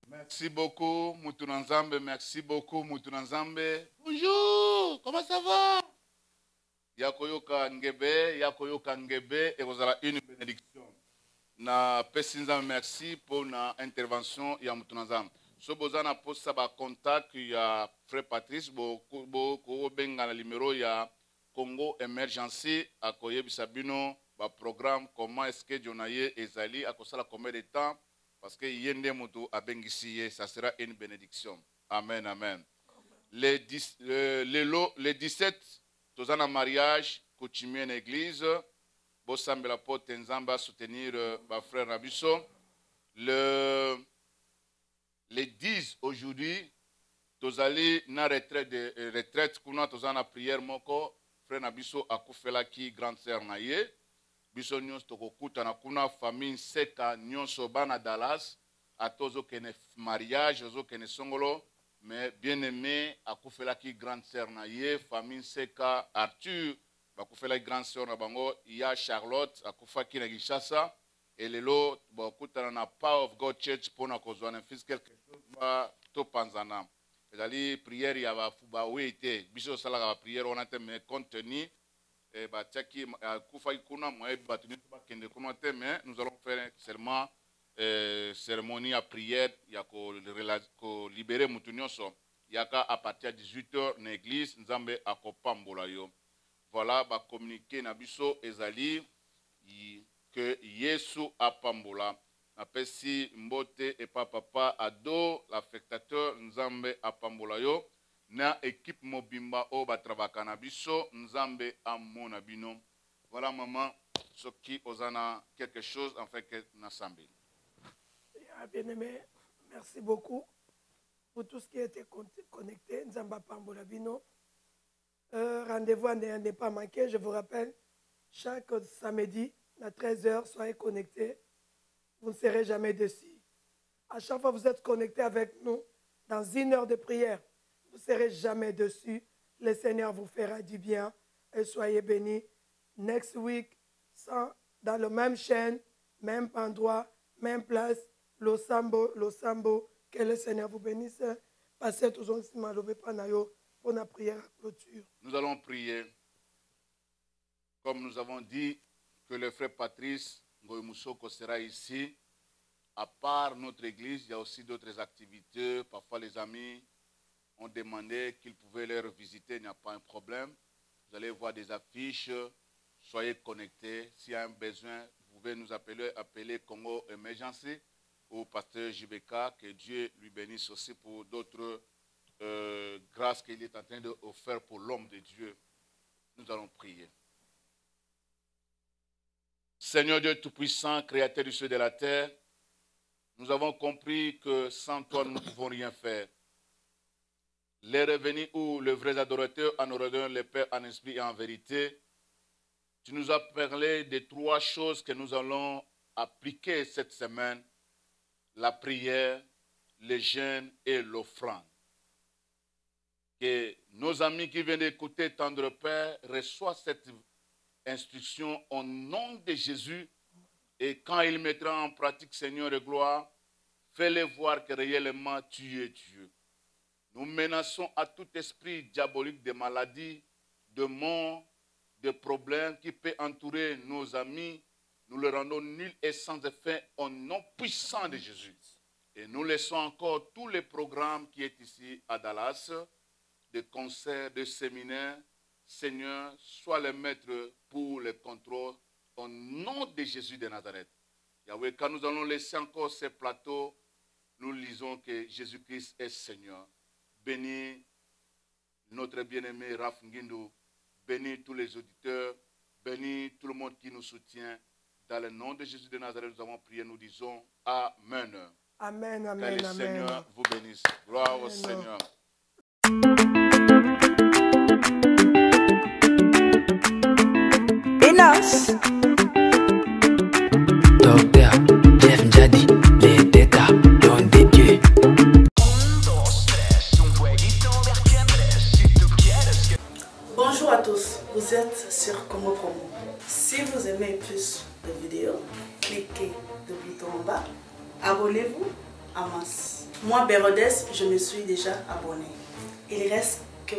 Speaker 2: Merci beaucoup, Moutounanzambe. Merci beaucoup, Moutounanzambe. Bonjour, comment ça va? Yakoyoka Ngebe, Yakoyoka Ngebe, et vous avez une bénédiction. Na Pessinzam, merci pour l'intervention ya Moutounanzambe. So bozana poste ça ba contact ya frère Patrice bo benga na numéro ya Congo Emergency akoye bisabino ba programme comment est-ce que Jonaye ezali akosala combien de temps parce que yende mutu abengisiye ça sera une bénédiction. Amen amen. Le 17 tozana mariage coutumier en église bosambela pote nzamba soutenir ba frère Nabiso les 10 aujourd'hui, tozali na retraite kuna tozana prière moko frère Nabiso akufela ki grande sœur na ye biso nyonso tokokuta na kuna famille seka nyonso bana Dallas atozo kene mariage ozo kene songolo mais bien aimé akufela ki grande sœur na ye famille seka Arthur bakufela grande sœur na bango ya Charlotte akufa ki na Kinshasa et lelo bakutana na Power of God Church pona kozwa na fils quelque chose ba to panzana ezali prière ya ba wete biso sala ba prière on a mais contenu ba tchaki kufa kuna moi batuni ba kende kuna te mais nous allons faire seulement cérémonie à prière ya ko libérer mutunyoso yaka à partir de 18h na église nzambe akopambola yo voilà ba communiquer na biso ezali que Yesu apambola apesi mbote et papa ado l'affectateur nzambe apambola yo na équipe mobimba o batravaka na biso nzambe amona bino. Voilà maman soki ozana quelque chose en fait que nasambe.
Speaker 1: Bien aimé, merci beaucoup pour tout ce qui a été connecté. Nzambe apambola bino. Rendez-vous n'est pas manqué, je vous rappelle, chaque samedi à 13h, soyez connectés. Vous ne serez jamais déçus. À chaque fois que vous êtes connectés avec nous, dans 1 heure de prière, vous ne serez jamais déçus. Le Seigneur vous fera du bien et soyez bénis. Next week, dans la même chaîne, même endroit, même place, le sambo, que le Seigneur vous bénisse. Passez toujours ici, pour la prière à clôture.
Speaker 2: Nous allons prier. Comme nous avons dit, que le frère Patrice Ngoïmoussoko sera ici. À part notre église, il y a aussi d'autres activités. Parfois, les amis ont demandé qu'ils pouvaient les visiter. Il n'y a pas un problème. Vous allez voir des affiches. Soyez connectés. S'il y a un besoin, vous pouvez nous appeler Congo Emergency ou pasteur JBK. Que Dieu lui bénisse aussi pour d'autres grâces qu'il est en train de faire pour l'homme de Dieu. Nous allons prier. Seigneur Dieu Tout-Puissant, Créateur du ciel et de la terre, nous avons compris que sans toi, nous ne pouvons rien faire. Les revenus ou les vrais adorateurs en adorateurs, le Père en esprit et en vérité, tu nous as parlé de 3 choses que nous allons appliquer cette semaine. la prière, le jeûne et l'offrande. Que nos amis qui viennent d'écouter Tendre Père reçoivent cette instruction au nom de Jésus. Et quand il mettra en pratique, Seigneur et gloire, fais-les voir que réellement tu es Dieu. Nous menaçons à tout esprit diabolique de maladie, de mort, de problèmes qui peut entourer nos amis. Nous le rendons nul et sans effet au nom puissant de Jésus. Et nous laissons encore tous les programmes qui sont ici à Dallas, de concerts, de séminaires. Seigneur, sois le maître pour le contrôle au nom de Jésus de Nazareth. Yahweh, quand nous allons laisser encore ces plateaux, nous lisons que Jésus-Christ est Seigneur. Bénis notre bien-aimé Raph Ngindou, bénis tous les auditeurs, bénis tout le monde qui nous soutient. Dans le nom de Jésus de Nazareth, nous avons prié, nous disons Amen.
Speaker 1: Amen,
Speaker 2: Que
Speaker 1: amen,
Speaker 2: le
Speaker 1: amen.
Speaker 2: Seigneur vous bénisse. Gloire au
Speaker 1: Amen.
Speaker 2: Seigneur.
Speaker 6: Enos.
Speaker 3: Docteur Jeff Njadi, les Déca, don de Dieu.
Speaker 6: Bonjour à tous, vous êtes sur Congo Promo. Si vous aimez plus de vidéos, cliquez le bouton en bas, abonnez-vous en masse. Moi, Bérodès, je me suis déjà abonné. Il reste que...